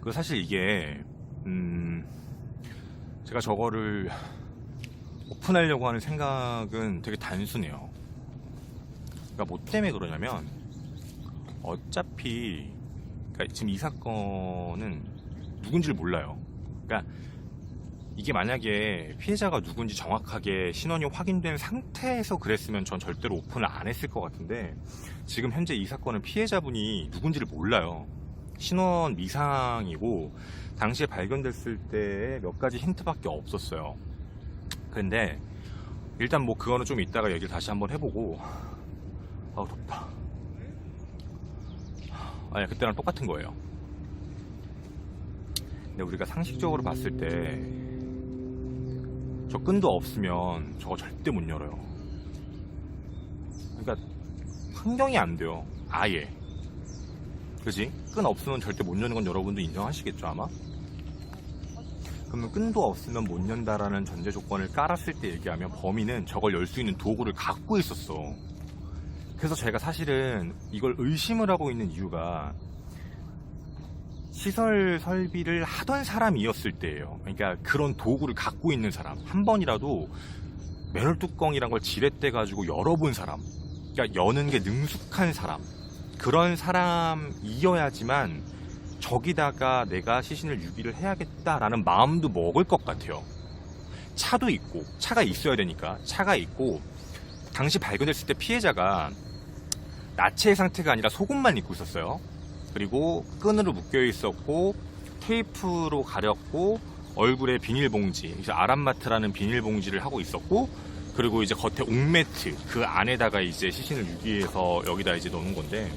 그 사실 이게 제가 저거를 오픈하려고 하는 생각은 되게 단순해요. 그러니까 뭐 때문에 그러냐면 어차피 그러니까 지금 이 사건은 누군지를 몰라요. 그러니까 이게 만약에 피해자가 누군지 정확하게 신원이 확인된 상태에서 그랬으면 전 절대로 오픈을 안 했을 것 같은데, 지금 현재 이 사건은 피해자분이 누군지를 몰라요. 신원 미상이고 당시에 발견됐을 때 몇 가지 힌트밖에 없었어요. 근데 일단 뭐 그거는 좀 이따가 얘기를 다시 한번 해보고. 아우 덥다. 아니 그때랑 똑같은 거예요. 근데 우리가 상식적으로 봤을 때 저 끈도 없으면 저거 절대 못 열어요. 그러니까 환경이 안 돼요. 아예. 그지? 끈 없으면 절대 못 여는 건 여러분도 인정하시겠죠 아마? 그러면 끈도 없으면 못 연다라는 전제 조건을 깔았을 때 얘기하면 범인은 저걸 열 수 있는 도구를 갖고 있었어. 그래서 제가 사실은 이걸 의심을 하고 있는 이유가 시설 설비를 하던 사람이었을 때예요. 그러니까 그런 도구를 갖고 있는 사람, 한 번이라도 맨홀 뚜껑이란 걸 지렛대 가지고 열어본 사람, 그러니까 여는 게 능숙한 사람, 그런 사람이어야지만 저기다가 내가 시신을 유기를 해야겠다라는 마음도 먹을 것 같아요. 차도 있고, 차가 있어야 되니까 차가 있고, 당시 발견됐을 때 피해자가 나체 상태가 아니라 속옷만 입고 있었어요. 그리고 끈으로 묶여 있었고 테이프로 가렸고 얼굴에 비닐봉지, 이제 아람마트라는 비닐봉지를 하고 있었고, 그리고 이제 겉에 옥매트, 그 안에다가 이제 시신을 유기해서 여기다 이제 넣는 건데,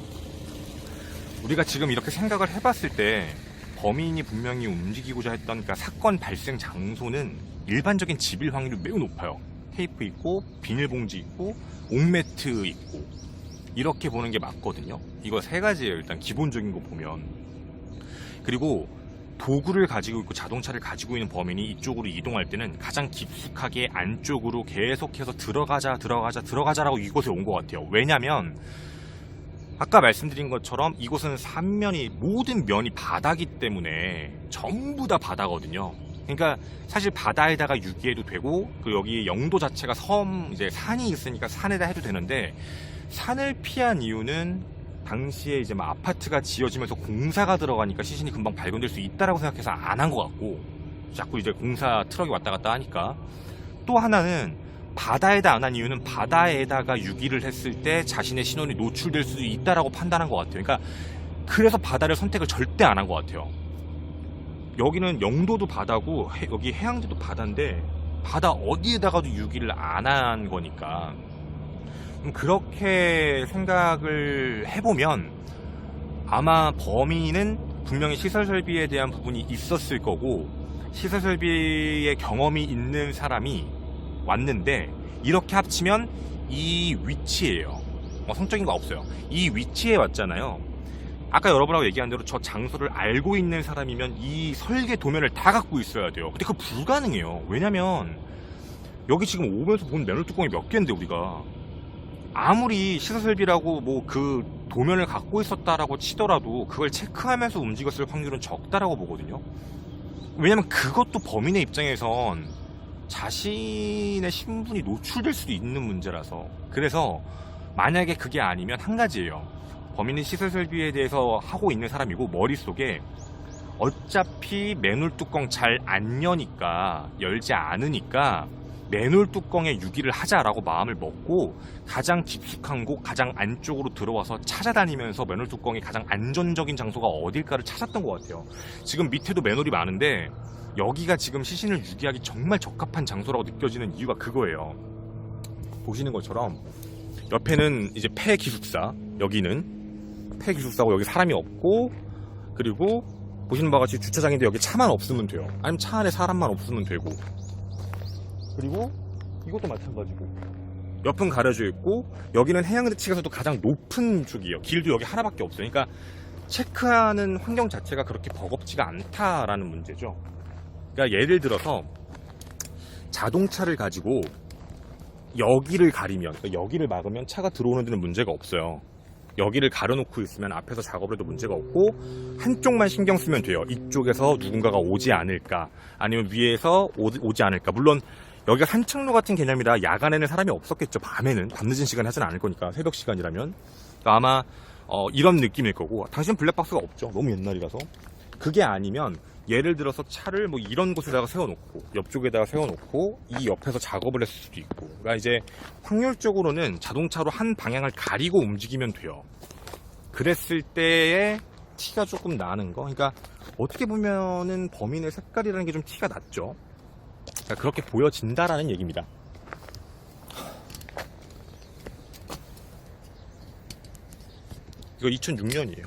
우리가 지금 이렇게 생각을 해봤을 때 범인이 분명히 움직이고자 했던 그러니까 사건 발생 장소는 일반적인 집일 확률이 매우 높아요. 테이프 있고 비닐봉지 있고 옥매트 있고, 이렇게 보는 게 맞거든요. 이거 세 가지예요. 일단 기본적인 거 보면. 그리고 도구를 가지고 있고 자동차를 가지고 있는 범인이 이쪽으로 이동할 때는 가장 깊숙하게 안쪽으로 계속해서 들어가자라고 이곳에 온 것 같아요. 왜냐면 아까 말씀드린 것처럼 이곳은 삼면이, 모든 면이 바다기 때문에 전부 다 바다거든요. 그러니까 사실 바다에다가 유기해도 되고, 그리고 여기 영도 자체가 이제 산이 있으니까 산에다 해도 되는데, 산을 피한 이유는 당시에 이제 막 아파트가 지어지면서 공사가 들어가니까 시신이 금방 발견될 수 있다라고 생각해서 안 한 것 같고, 자꾸 이제 공사 트럭이 왔다 갔다 하니까. 또 하나는 바다에다 안 한 이유는 바다에다가 유기를 했을 때 자신의 신원이 노출될 수도 있다라고 판단한 것 같아요. 그러니까 그래서 바다를 선택을 절대 안 한 것 같아요. 여기는 영도도 바다고 여기 해양지도 바다인데 바다 어디에다가도 유기를 안 한 거니까. 그렇게 생각을 해보면 아마 범인은 분명히 시설 설비에 대한 부분이 있었을 거고, 시설 설비의 경험이 있는 사람이 왔는데 이렇게 합치면 이 위치예요. 성적인 거 없어요. 이 위치에 왔잖아요. 아까 여러분하고 얘기한 대로 저 장소를 알고 있는 사람이면 이 설계 도면을 다 갖고 있어야 돼요. 근데 그거 불가능해요. 왜냐면 여기 지금 오면서 본 맨홀 뚜껑이 몇 개인데, 우리가 아무리 시설설비라고 뭐 그 도면을 갖고 있었다라고 치더라도 그걸 체크하면서 움직였을 확률은 적다라고 보거든요. 왜냐면 그것도 범인의 입장에선 자신의 신분이 노출될 수도 있는 문제라서. 그래서 만약에 그게 아니면 한 가지예요. 범인은 시설설비에 대해서 하고 있는 사람이고, 머릿속에 어차피 맨홀 뚜껑 잘 안 여니까, 열지 않으니까 맨홀 뚜껑에 유기를 하자라고 마음을 먹고 가장 깊숙한 곳, 가장 안쪽으로 들어와서 찾아다니면서 맨홀 뚜껑이 가장 안전적인 장소가 어딜까를 찾았던 것 같아요. 지금 밑에도 맨홀이 많은데 여기가 지금 시신을 유기하기 정말 적합한 장소라고 느껴지는 이유가 그거예요. 보시는 것처럼 옆에는 이제 폐 기숙사, 여기는 폐기숙사고 여기 사람이 없고, 그리고 보시는 바와 같이 주차장인데 여기 차만 없으면 돼요. 아니면 차 안에 사람만 없으면 되고, 그리고 이것도 마찬가지고 옆은 가려져 있고, 여기는 해양대 측에서도 가장 높은 쪽이에요. 길도 여기 하나밖에 없어요. 그러니까 체크하는 환경 자체가 그렇게 버겁지가 않다라는 문제죠. 그러니까 예를 들어서 자동차를 가지고 여기를 가리면, 그러니까 여기를 막으면 차가 들어오는 데는 문제가 없어요. 여기를 가려놓고 있으면 앞에서 작업을 해도 문제가 없고, 한쪽만 신경 쓰면 돼요. 이쪽에서 누군가가 오지 않을까, 아니면 위에서 오지 않을까. 물론 여기가 산책로 같은 개념이라 야간에는 사람이 없었겠죠. 밤에는, 밤늦은 시간에 하진 않을 거니까, 새벽 시간이라면. 그러니까 아마 이런 느낌일 거고, 당신 블랙박스가 없죠. 너무 옛날이라서. 그게 아니면 예를 들어서 차를 뭐 이런 곳에다가 세워놓고, 옆쪽에다가 세워놓고, 이 옆에서 작업을 했을 수도 있고. 그러니까 이제 확률적으로는 자동차로 한 방향을 가리고 움직이면 돼요. 그랬을 때의 티가 조금 나는 거. 그러니까 어떻게 보면은 범인의 색깔이라는 게 좀 티가 났죠. 그러니까 그렇게 보여진다라는 얘기입니다. 이거 2006년이에요.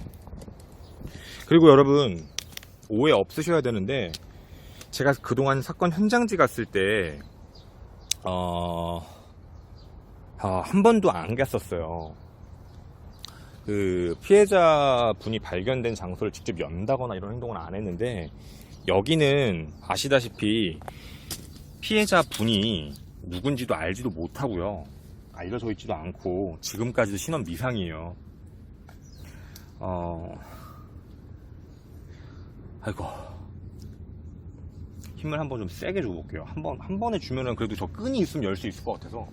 그리고 여러분, 오해 없으셔야 되는데, 제가 그동안 사건 현장지 갔을 때 한 번도 안 갔었어요. 그 피해자 분이 발견된 장소를 직접 연다거나 이런 행동은 안 했는데, 여기는 아시다시피 피해자 분이 누군지도 알지도 못하고요, 알려져 있지도 않고 지금까지도 신원 미상이에요. 아이고, 힘을 한번 좀 세게 줘볼게요. 한 번에 주면은 그래도 저 끈이 있으면 열 수 있을 것 같아서.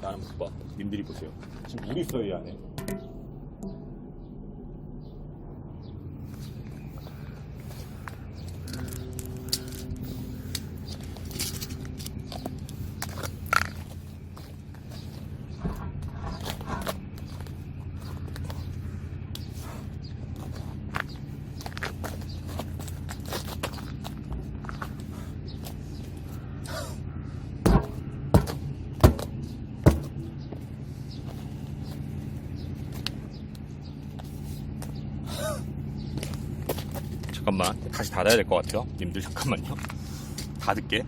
나는 못 봐. 님들이 보세요. 지금 물 있어요, 이 안에. 잠깐만, 다시 닫아야 될 것 같아요. 님들 잠깐만요. 닫을게.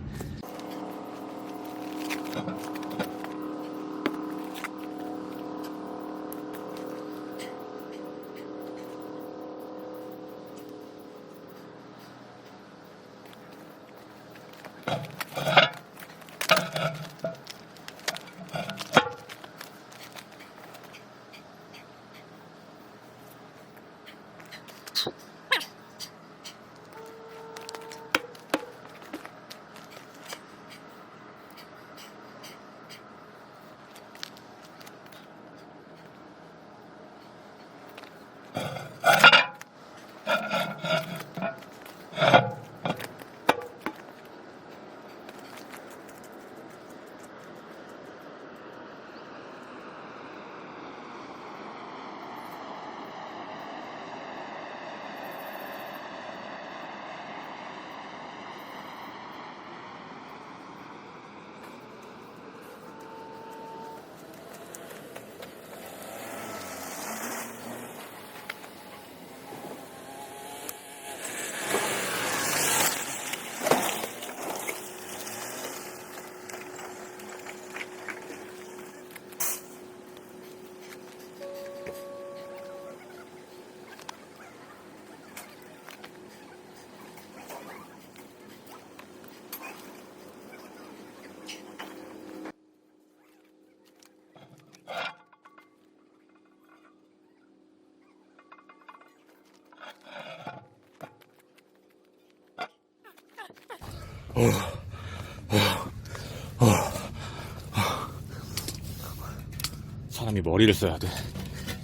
사람이 사람이 머리를 써야 돼.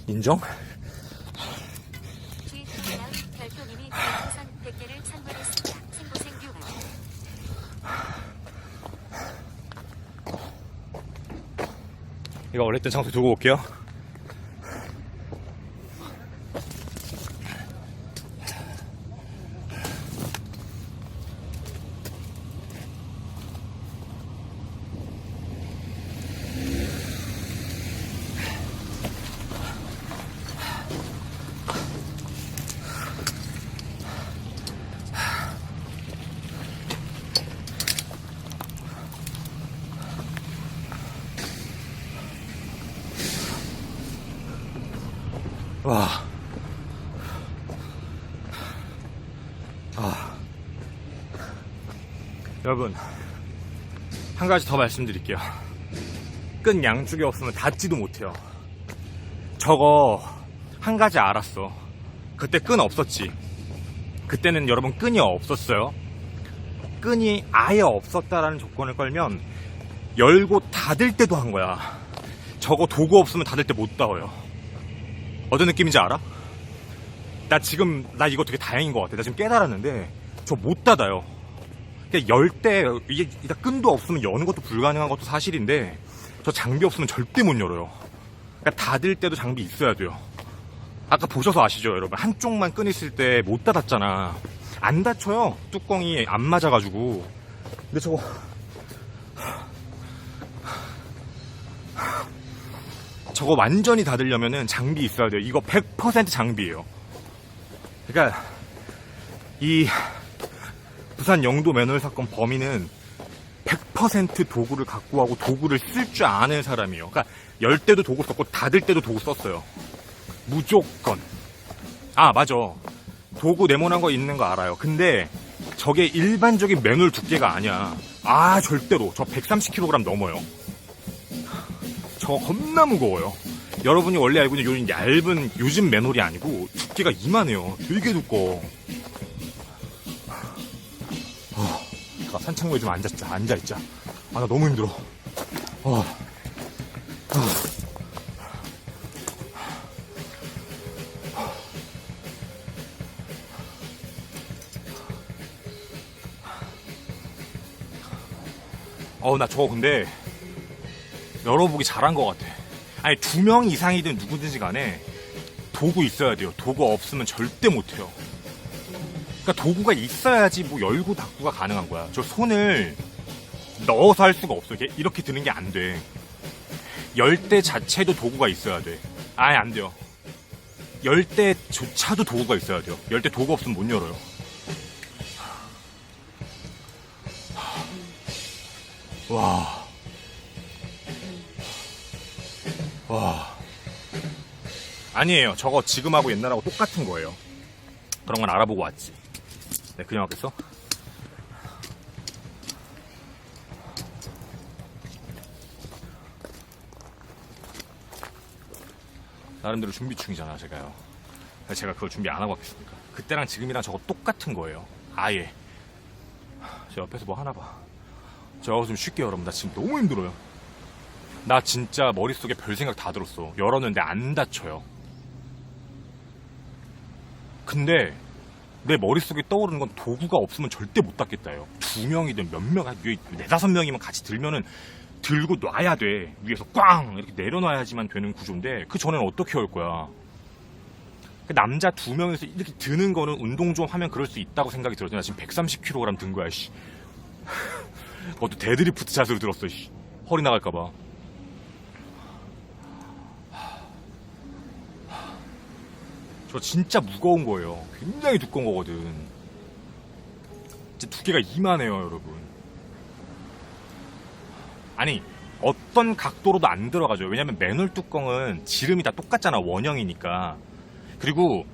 인정? 주인공이랑 별표님이 별풍선 100개를 선물했습니다. 생고생 뷰. 이거 원래 있던 장소에 두고 올게요. 와. 여러분, 한 가지 더 말씀드릴게요. 끈 양쪽이 없으면 닿지도 못해요. 저거 한 가지 알았어. 그때 끈 없었지. 그때는 여러분 끈이 없었어요. 끈이 아예 없었다라는 조건을 걸면 열고 닫을 때도 한 거야. 저거 도구 없으면 닫을 때 못 닫아요. 어떤 느낌인지 알아? 나 이거 되게 다행인 것 같아. 나 지금 깨달았는데 저 못 닫아요. 열 때 이게 일단 끈도 없으면 여는 것도 불가능한 것도 사실인데 저 장비 없으면 절대 못 열어요. 그러니까 닫을 때도 장비 있어야 돼요. 아까 보셔서 아시죠, 여러분? 한쪽만 끈 있을 때 못 닫았잖아. 안 닫혀요. 뚜껑이 안 맞아가지고. 근데 저거 완전히 닫으려면은 장비 있어야 돼요. 이거 100% 장비예요. 그러니까 이 부산 영도 맨홀 사건 범인은 100% 도구를 갖고 하고 도구를 쓸 줄 아는 사람이에요. 그러니까 열 때도 도구 썼고 닫을 때도 도구 썼어요. 무조건. 아, 맞아. 도구 네모난 거 있는 거 알아요. 근데 저게 일반적인 맨홀 두께가 아니야. 아, 절대로. 저 130kg 넘어요. 저거 겁나 무거워요. 여러분이 원래 알고 있는 요즘 얇은 요즘 맨홀이 아니고 두께가 이만해요. 되게 두꺼워. 산책로에 좀 앉아있자. 아, 나 너무 힘들어. 나 저거 근데 열어보기 잘한 것 같아. 아니, 2명 이상이든 누구든지 간에 도구 있어야 돼요. 도구 없으면 절대 못해요. 그러니까 도구가 있어야지 뭐 열고 닫고가 가능한 거야. 저 손을 넣어서 할 수가 없어. 이렇게 드는 게 안 돼. 열 때 자체도 도구가 있어야 돼. 아예 안 돼요. 열 때조차도 도구가 있어야 돼요. 열 때 도구 없으면 못 열어요. 와. 아니에요. 저거 지금하고 옛날하고 똑같은 거예요. 그런 건 알아보고 왔지. 네, 그냥 왔겠어? 나름대로 준비 중이잖아, 제가요. 제가 그걸 준비 안 하고 왔겠습니까? 그때랑 지금이랑 저거 똑같은 거예요. 아예. 저 옆에서 뭐 하나 봐. 저거 좀 쉽게 여러분. 나 지금 너무 힘들어요. 나 진짜 머릿속에 별 생각 다 들었어. 열었는데 안 닫혀요. 근데 내 머릿속에 떠오르는 건 도구가 없으면 절대 못 닫겠다요. 2명이든 몇 명, 4-5명이면 같이 들면은 들고 놔야 돼. 위에서 꽝! 이렇게 내려놔야지만 되는 구조인데 그 전에는 어떻게 할 거야. 남자 2명에서 이렇게 드는 거는 운동 좀 하면 그럴 수 있다고 생각이 들었잖아. 지금 130kg 든 거야, 씨. 그것도 데드리프트 자세로 들었어, 씨. 허리 나갈까봐. 저 진짜 무거운 거예요. 굉장히 두꺼운 거거든. 진짜 두께가 이만해요, 여러분. 아니, 어떤 각도로도 안 들어가죠. 왜냐면 맨홀 뚜껑은 지름이 다 똑같잖아, 원형이니까. 그리고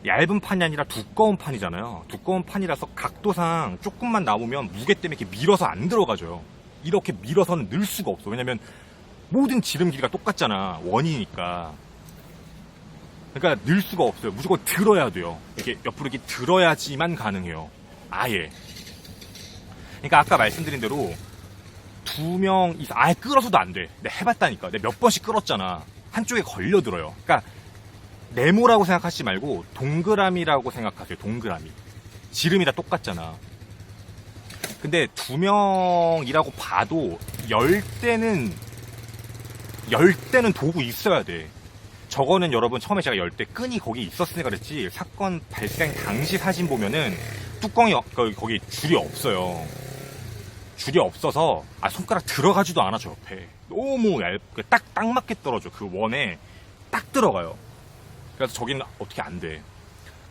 얇은 판이 아니라 두꺼운 판이잖아요. 두꺼운 판이라서 각도상 조금만 나오면 무게 때문에 이렇게 밀어서 안 들어가죠. 이렇게 밀어서는 넣을 수가 없어. 왜냐면 모든 지름 길이가 똑같잖아, 원이니까. 그러니까 넣을 수가 없어요. 무조건 들어야 돼요. 이렇게 옆으로 이렇게 들어야지만 가능해요. 아예. 그러니까 아까 말씀드린 대로 2명 이상 아예 끌어서도 안 돼. 내가 해봤다니까. 내가 몇 번씩 끌었잖아. 한쪽에 걸려들어요. 그러니까 네모라고 생각하지 말고 동그라미라고 생각하세요. 동그라미. 지름이 다 똑같잖아. 근데 2명이라고 봐도 열 때는 도구 있어야 돼. 저거는 여러분 처음에 제가 열 때 끈이 거기 있었으니까 그랬지, 사건 발생 당시 사진 보면은 뚜껑이 거기 줄이 없어요. 줄이 없어서 손가락 들어가지도 않아. 저 옆에 너무 얇게 딱 맞게 떨어져. 그 원에 딱 들어가요. 그래서 저기는 어떻게 안 돼.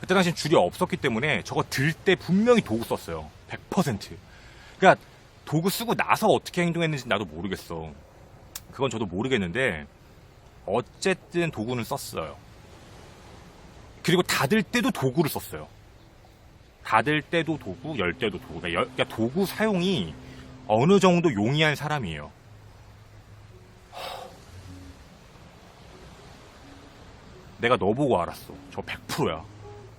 그때 당시 줄이 없었기 때문에 저거 들 때 분명히 도구 썼어요. 100%. 그러니까 도구 쓰고 나서 어떻게 행동했는지 나도 모르겠어. 그건 저도 모르겠는데 어쨌든 도구는 썼어요. 그리고 닫을 때도 도구를 썼어요. 닫을 때도 도구, 열 때도 도구. 그러니까 도구 사용이 어느 정도 용이한 사람이에요. 내가 너 보고 알았어. 저 100%야.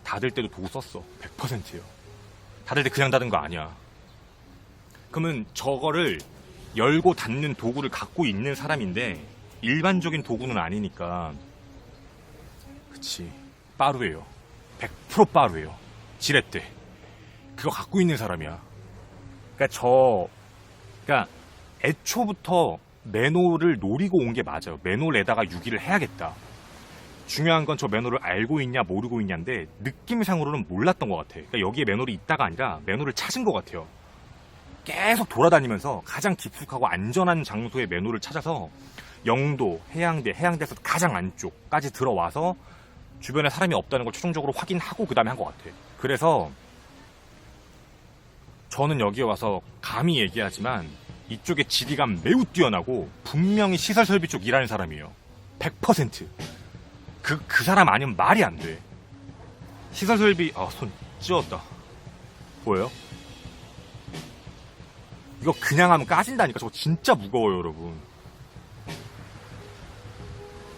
닫을 때도 도구 썼어. 100%예요. 닫을 때 그냥 닫은 거 아니야. 그러면 저거를 열고 닫는 도구를 갖고 있는 사람인데 일반적인 도구는 아니니까, 그치, 빠루예요. 100% 빠루예요. 지렛대. 그거 갖고 있는 사람이야. 그러니까 애초부터 매놀을 노리고 온 게 맞아요. 매놀에다가 유기를 해야겠다. 중요한 건 저 매놀을 알고 있냐 모르고 있냐인데 느낌상으로는 몰랐던 것 같아. 그러니까 여기에 매놀이 있다가 아니라 매놀을 찾은 것 같아요. 계속 돌아다니면서 가장 깊숙하고 안전한 장소에 매놀을 찾아서 영도, 해양대에서 가장 안쪽까지 들어와서 주변에 사람이 없다는 걸 최종적으로 확인하고 그 다음에 한 것 같아. 그래서 저는 여기에 와서 감히 얘기하지만 이쪽에 지리감 매우 뛰어나고 분명히 시설설비 쪽 일하는 사람이에요. 100%. 그 사람 아니면 말이 안 돼. 시설설비, 손 찌웠다. 뭐예요? 이거 그냥 하면 까진다니까. 저거 진짜 무거워요, 여러분.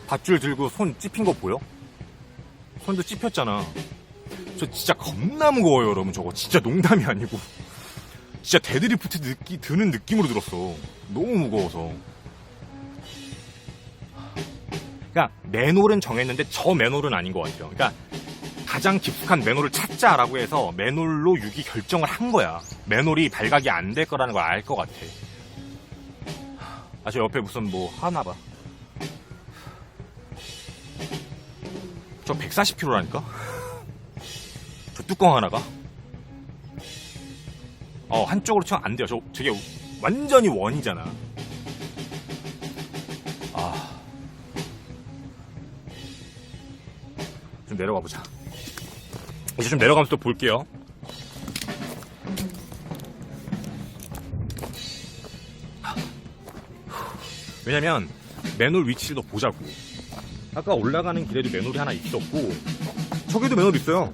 밧줄 들고 손 찝힌 거 보여? 손도 찝혔잖아. 저 진짜 겁나 무거워요, 여러분. 저거 진짜 농담이 아니고 진짜 데드리프트 드는 느낌으로 들었어. 너무 무거워서. 그러니까 매놀은 정했는데 저 매놀은 아닌 것 같아요. 그러니까 가장 깊숙한 매놀을 찾자라고 해서 매놀로 유기 결정을 한 거야. 매놀이 발각이 안 될 거라는 걸 알 것 같아. 저 옆에 무슨 뭐 하나 봐. 저 140kg라니까? 저 뚜껑 하나가? 한쪽으로 치면 안 돼요. 저게 완전히 원이잖아. 좀 내려가 보자. 이제 좀 내려가면서 또 볼게요. 왜냐면 맨홀 위치를 더 보자고. 아까 올라가는 길에도 맨홀이 하나 있었고 저기도 맨홀이 있어요.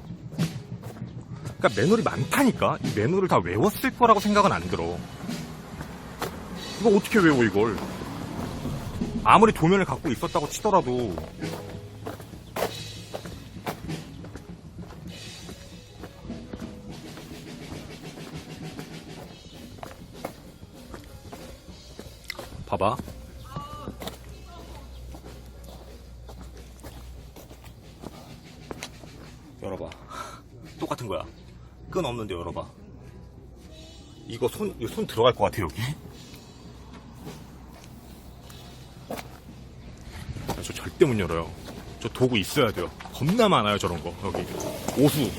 그러니까 맨홀이 많다니까. 이 맨홀을 다 외웠을 거라고 생각은 안 들어. 이거 어떻게 외워 이걸. 아무리 도면을 갖고 있었다고 치더라도. 봐봐. 열어봐. 똑같은 거야. 끈 없는데 열어봐. 이거 손 들어갈 것 같아, 여기. 저 절대 못 열어요. 저 도구 있어야 돼요. 겁나 많아요, 저런 거. 여기. 오수.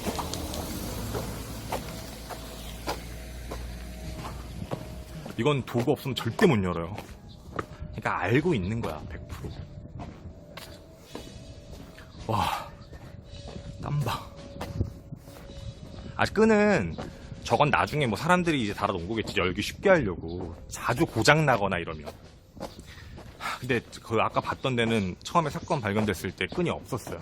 이건 도구 없으면 절대 못 열어요. 그러니까 알고 있는 거야, 100%. 와, 땀봐. 끈은 저건 나중에 뭐 사람들이 이제 달아놓은 거겠지. 열기 쉽게 하려고. 자주 고장 나거나 이러면. 근데 그 아까 봤던 데는 처음에 사건 발견됐을 때 끈이 없었어요.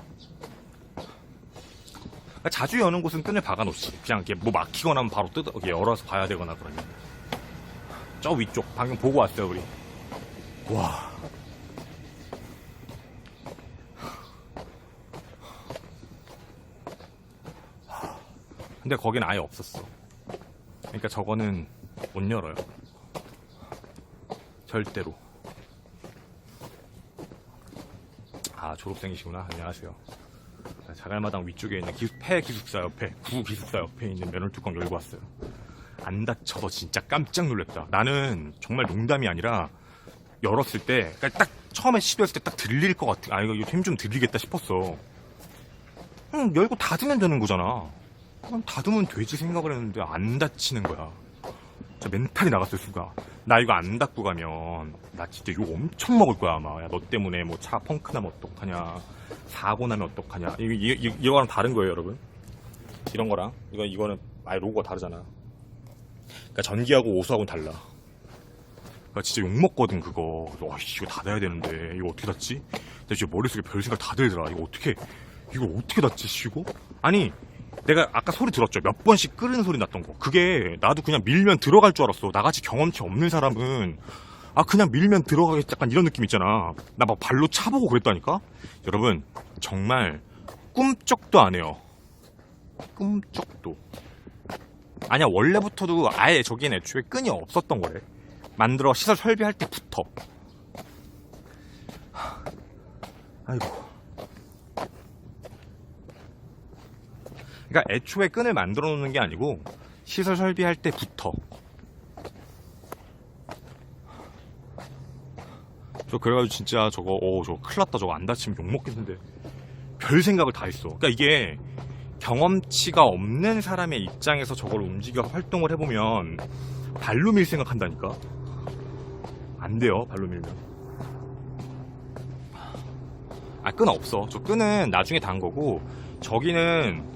그러니까 자주 여는 곳은 끈을 박아놓지. 그냥 이렇게 뭐 막히거나 하면 바로 이렇게 열어서 봐야 되거나 그러면. 저 위쪽 방금 보고 왔어요, 우리. 와. 근데 거긴 아예 없었어. 그러니까 저거는 못 열어요. 절대로. 졸업생이시구나. 안녕하세요. 자갈마당 위쪽에 있는 폐 기숙사 옆에, 구 기숙사 옆에 있는 맨홀 뚜껑 열고 왔어요. 안 닫혀서 진짜 깜짝 놀랐다. 나는 정말 농담이 아니라 열었을 때, 그러니까 딱 처음에 시도했을 때 딱 들릴 것 같아. 아, 이거 힘 좀 들리겠다 싶었어. 열고 닫으면 되는 거잖아. 그럼 닫으면 되지 생각을 했는데 안 닫히는 거야. 진짜 멘탈이 나갔어요, 순간. 나 이거 안 닫고 가면 나 진짜 욕 엄청 먹을 거야 아마. 야, 너 때문에 뭐 차 펑크 나면 어떡하냐, 사고 나면 어떡하냐. 이거랑 다른 거예요, 여러분. 이런 거랑 이거는 아예 로고가 다르잖아. 그러니까 전기하고 오수하고는 달라. 그러니까 진짜 욕 먹거든 그거. 와, 이거 닫아야 되는데 이거 어떻게 닫지? 나 진짜 머릿속에 별 생각 다 들더라. 이거 어떻게 닫지 이거? 아니, 내가 아까 소리 들었죠? 몇 번씩 끓는 소리 났던 거. 그게 나도 그냥 밀면 들어갈 줄 알았어. 나같이 경험치 없는 사람은 그냥 밀면 들어가겠지, 약간 이런 느낌 있잖아. 나 막 발로 차보고 그랬다니까? 여러분, 정말 꿈쩍도 안 해요. 꿈쩍도. 아니야, 원래부터도 아예 저기엔 애초에 끈이 없었던 거래. 만들어 시설 설비할 때부터. 아이고. 그러니까 애초에 끈을 만들어 놓는 게 아니고 시설 설비할 때부터. 저 그래가지고 진짜 저거 큰일 났다. 저거 안 다치면 욕먹겠는데. 별 생각을 다 했어. 그러니까 이게 경험치가 없는 사람의 입장에서 저걸 움직여 활동을 해보면 발로 밀 생각한다니까. 안 돼요, 발로 밀면. 끈 없어. 저 끈은 나중에 단 거고, 저기는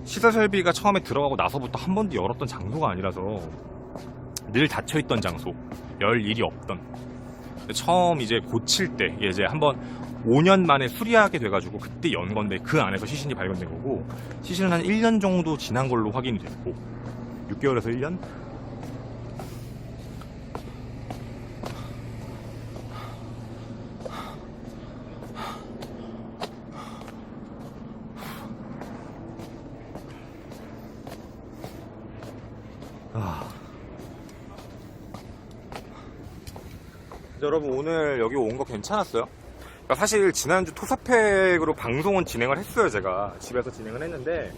시설 설비가 처음에 들어가고 나서부터 한 번도 열었던 장소가 아니라서 늘 닫혀있던 장소, 열 일이 없던. 처음 이제 고칠 때, 이제 한번 5년 만에 수리하게 돼가지고 그때 연 건데, 그 안에서 시신이 발견된 거고, 시신은 한 1년 정도 지난 걸로 확인이 됐고, 6개월에서 1년? 여러분, 오늘 여기 온 거 괜찮았어요? 그러니까 사실 지난주 토사팩으로 방송은 진행을 했어요. 제가 집에서 진행을 했는데,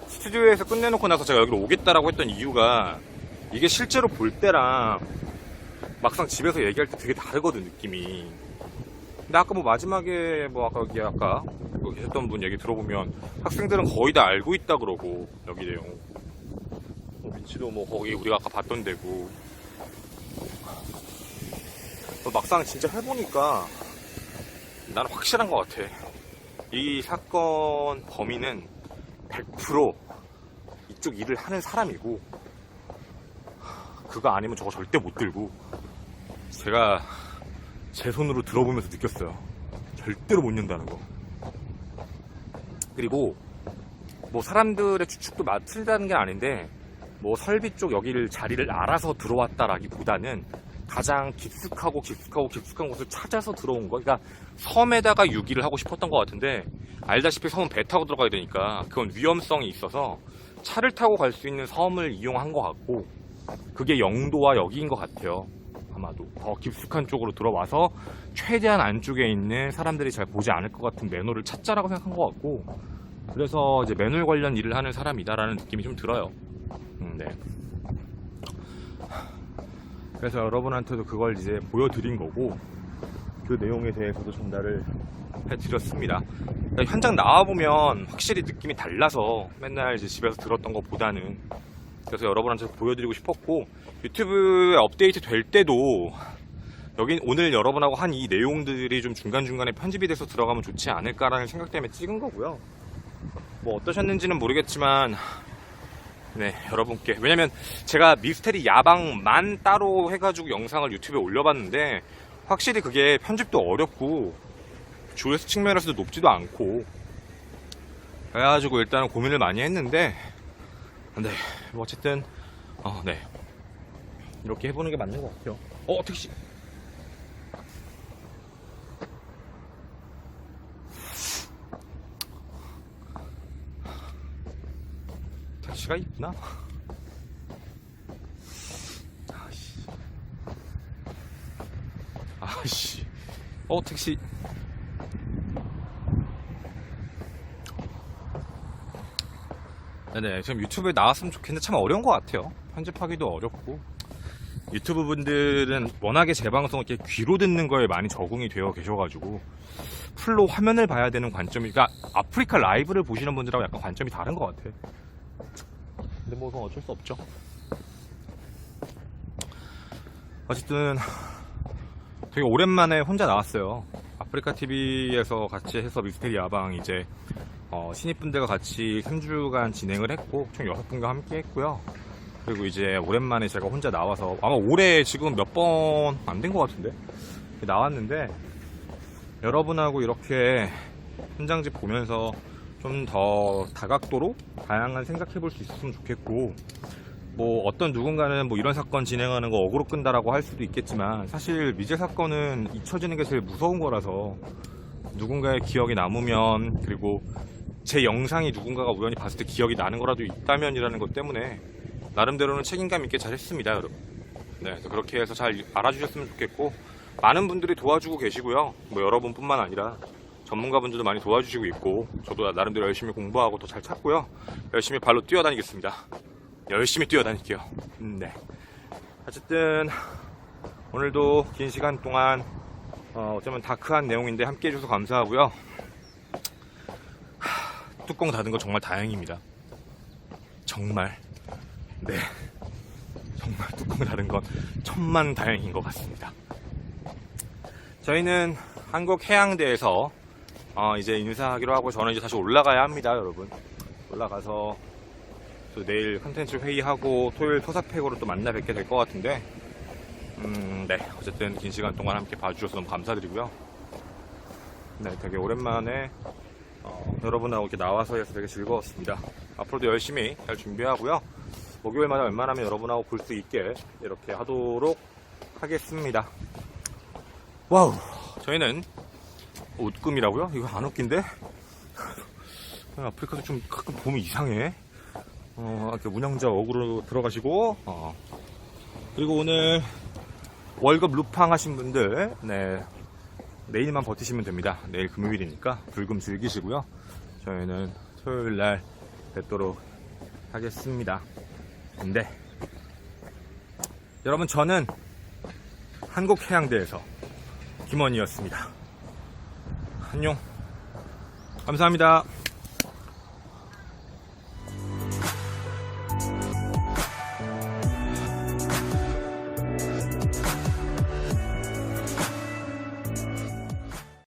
스튜디오에서 끝내놓고 나서 제가 여기로 오겠다라고 했던 이유가, 이게 실제로 볼 때랑 막상 집에서 얘기할 때 되게 다르거든, 느낌이. 근데 아까 뭐 마지막에 아까 여기 계셨던 분 얘기 들어보면 학생들은 거의 다 알고 있다 그러고, 여기 내용 위치도 뭐 거기 우리가 아까 봤던 데고. 막상 진짜 해보니까 나는 확실한 것 같아. 이 사건 범인은 100% 이쪽 일을 하는 사람이고, 그거 아니면 저거 절대 못 들고. 제가 제 손으로 들어보면서 느꼈어요. 절대로 못 연다는 거. 그리고 뭐 사람들의 추측도 틀리다는 게 아닌데, 뭐 설비 쪽 여기를 자리를 알아서 들어왔다라기보다는 가장 깊숙한 곳을 찾아서 들어온 거. 그러니까 섬에다가 유기를 하고 싶었던 것 같은데, 알다시피 섬은 배 타고 들어가야 되니까 그건 위험성이 있어서 차를 타고 갈 수 있는 섬을 이용한 것 같고, 그게 영도와 여기인 것 같아요. 아마도 더 깊숙한 쪽으로 들어와서 최대한 안쪽에 있는 사람들이 잘 보지 않을 것 같은 맨홀을 찾자라고 생각한 것 같고, 그래서 이제 맨홀 관련 일을 하는 사람이다라는 느낌이 좀 들어요. 네. 그래서 여러분한테도 그걸 이제 보여드린 거고, 그 내용에 대해서도 전달을 해드렸습니다. 그러니까 현장 나와보면 확실히 느낌이 달라서 맨날 이제 집에서 들었던 것보다는. 그래서 여러분한테 보여드리고 싶었고, 유튜브에 업데이트 될 때도 여긴 오늘 여러분하고 한 이 내용들이 좀 중간중간에 편집이 돼서 들어가면 좋지 않을까라는 생각 때문에 찍은 거고요. 뭐 어떠셨는지는 모르겠지만, 네, 여러분께. 왜냐면 제가 미스테리 야방만 따로 해가지고 영상을 유튜브에 올려봤는데, 확실히 그게 편집도 어렵고 조회수 측면에서도 높지도 않고, 그래가지고 일단은 고민을 많이 했는데, 네, 뭐 어쨌든 네, 이렇게 해보는 게 맞는 것 같아요. 택시. 택시가 있구나. 아씨. 택시. 네네, 지금 유튜브에 나왔으면 좋겠는데 참 어려운 것 같아요. 편집하기도 어렵고. 유튜브 분들은 워낙에 제 방송을 이렇게 귀로 듣는 거에 많이 적응이 되어 계셔가지고 풀로 화면을 봐야 되는 관점이, 그러니까 아프리카 라이브를 보시는 분들하고 약간 관점이 다른 것 같아. 근데 뭐 그건 어쩔 수 없죠. 어쨌든 되게 오랜만에 혼자 나왔어요. 아프리카 TV에서 같이 해서 미스테리 야방 이제 신입분들과 같이 3주간 진행을 했고 총 6분과 함께 했고요. 그리고 이제 오랜만에 제가 혼자 나와서 아마 올해 지금 몇 번 안 된 것 같은데 나왔는데, 여러분하고 이렇게 현장집 보면서 좀 더 다각도로 다양한 생각해 볼 수 있었으면 좋겠고, 뭐 어떤 누군가는 뭐 이런 사건 진행하는 거 어그로 끈다라고 할 수도 있겠지만, 사실 미제 사건은 잊혀지는 게 제일 무서운 거라서 누군가의 기억이 남으면, 그리고 제 영상이 누군가가 우연히 봤을 때 기억이 나는 거라도 있다면이라는 것 때문에 나름대로는 책임감 있게 잘 했습니다, 여러분. 네, 그렇게 해서 잘 알아주셨으면 좋겠고, 많은 분들이 도와주고 계시고요. 뭐 여러분뿐만 아니라 전문가분들도 많이 도와주시고 있고, 저도 나름대로 열심히 공부하고 더 잘 찾고요. 열심히 발로 뛰어다니겠습니다. 열심히 뛰어다닐게요. 네. 어쨌든 오늘도 긴 시간 동안 어쩌면 다크한 내용인데 함께 해줘서 감사하고요. 뚜껑 닫은 거 정말 다행입니다. 정말. 네. 정말 뚜껑 닫은 건 천만 다행인 것 같습니다. 저희는 한국해양대에서 이제 인사하기로 하고, 저는 이제 다시 올라가야 합니다, 여러분. 올라가서 또 내일 컨텐츠 회의하고 토요일 토사팩으로 또 만나 뵙게 될 것 같은데, 네. 어쨌든 긴 시간 동안 함께 봐주셔서 너무 감사드리고요. 네, 되게 오랜만에 여러분하고 이렇게 나와서 해서 되게 즐거웠습니다. 앞으로도 열심히 잘 준비하고요. 목요일마다 웬만하면 여러분하고 볼 수 있게 이렇게 하도록 하겠습니다. 와우, 저희는 옷금이라고요? 이거 안 웃긴데? 아프리카도 좀 가끔 보면 이상해. 이렇게 운영자 어그로 들어가시고, 그리고 오늘 월급 루팡 하신 분들, 네, 내일만 버티시면 됩니다. 내일 금요일이니까 불금 즐기시고요. 저희는 토요일 날 뵙도록 하겠습니다. 근데 여러분, 저는 한국해양대에서 김원희였습니다. 안녕. 감사합니다.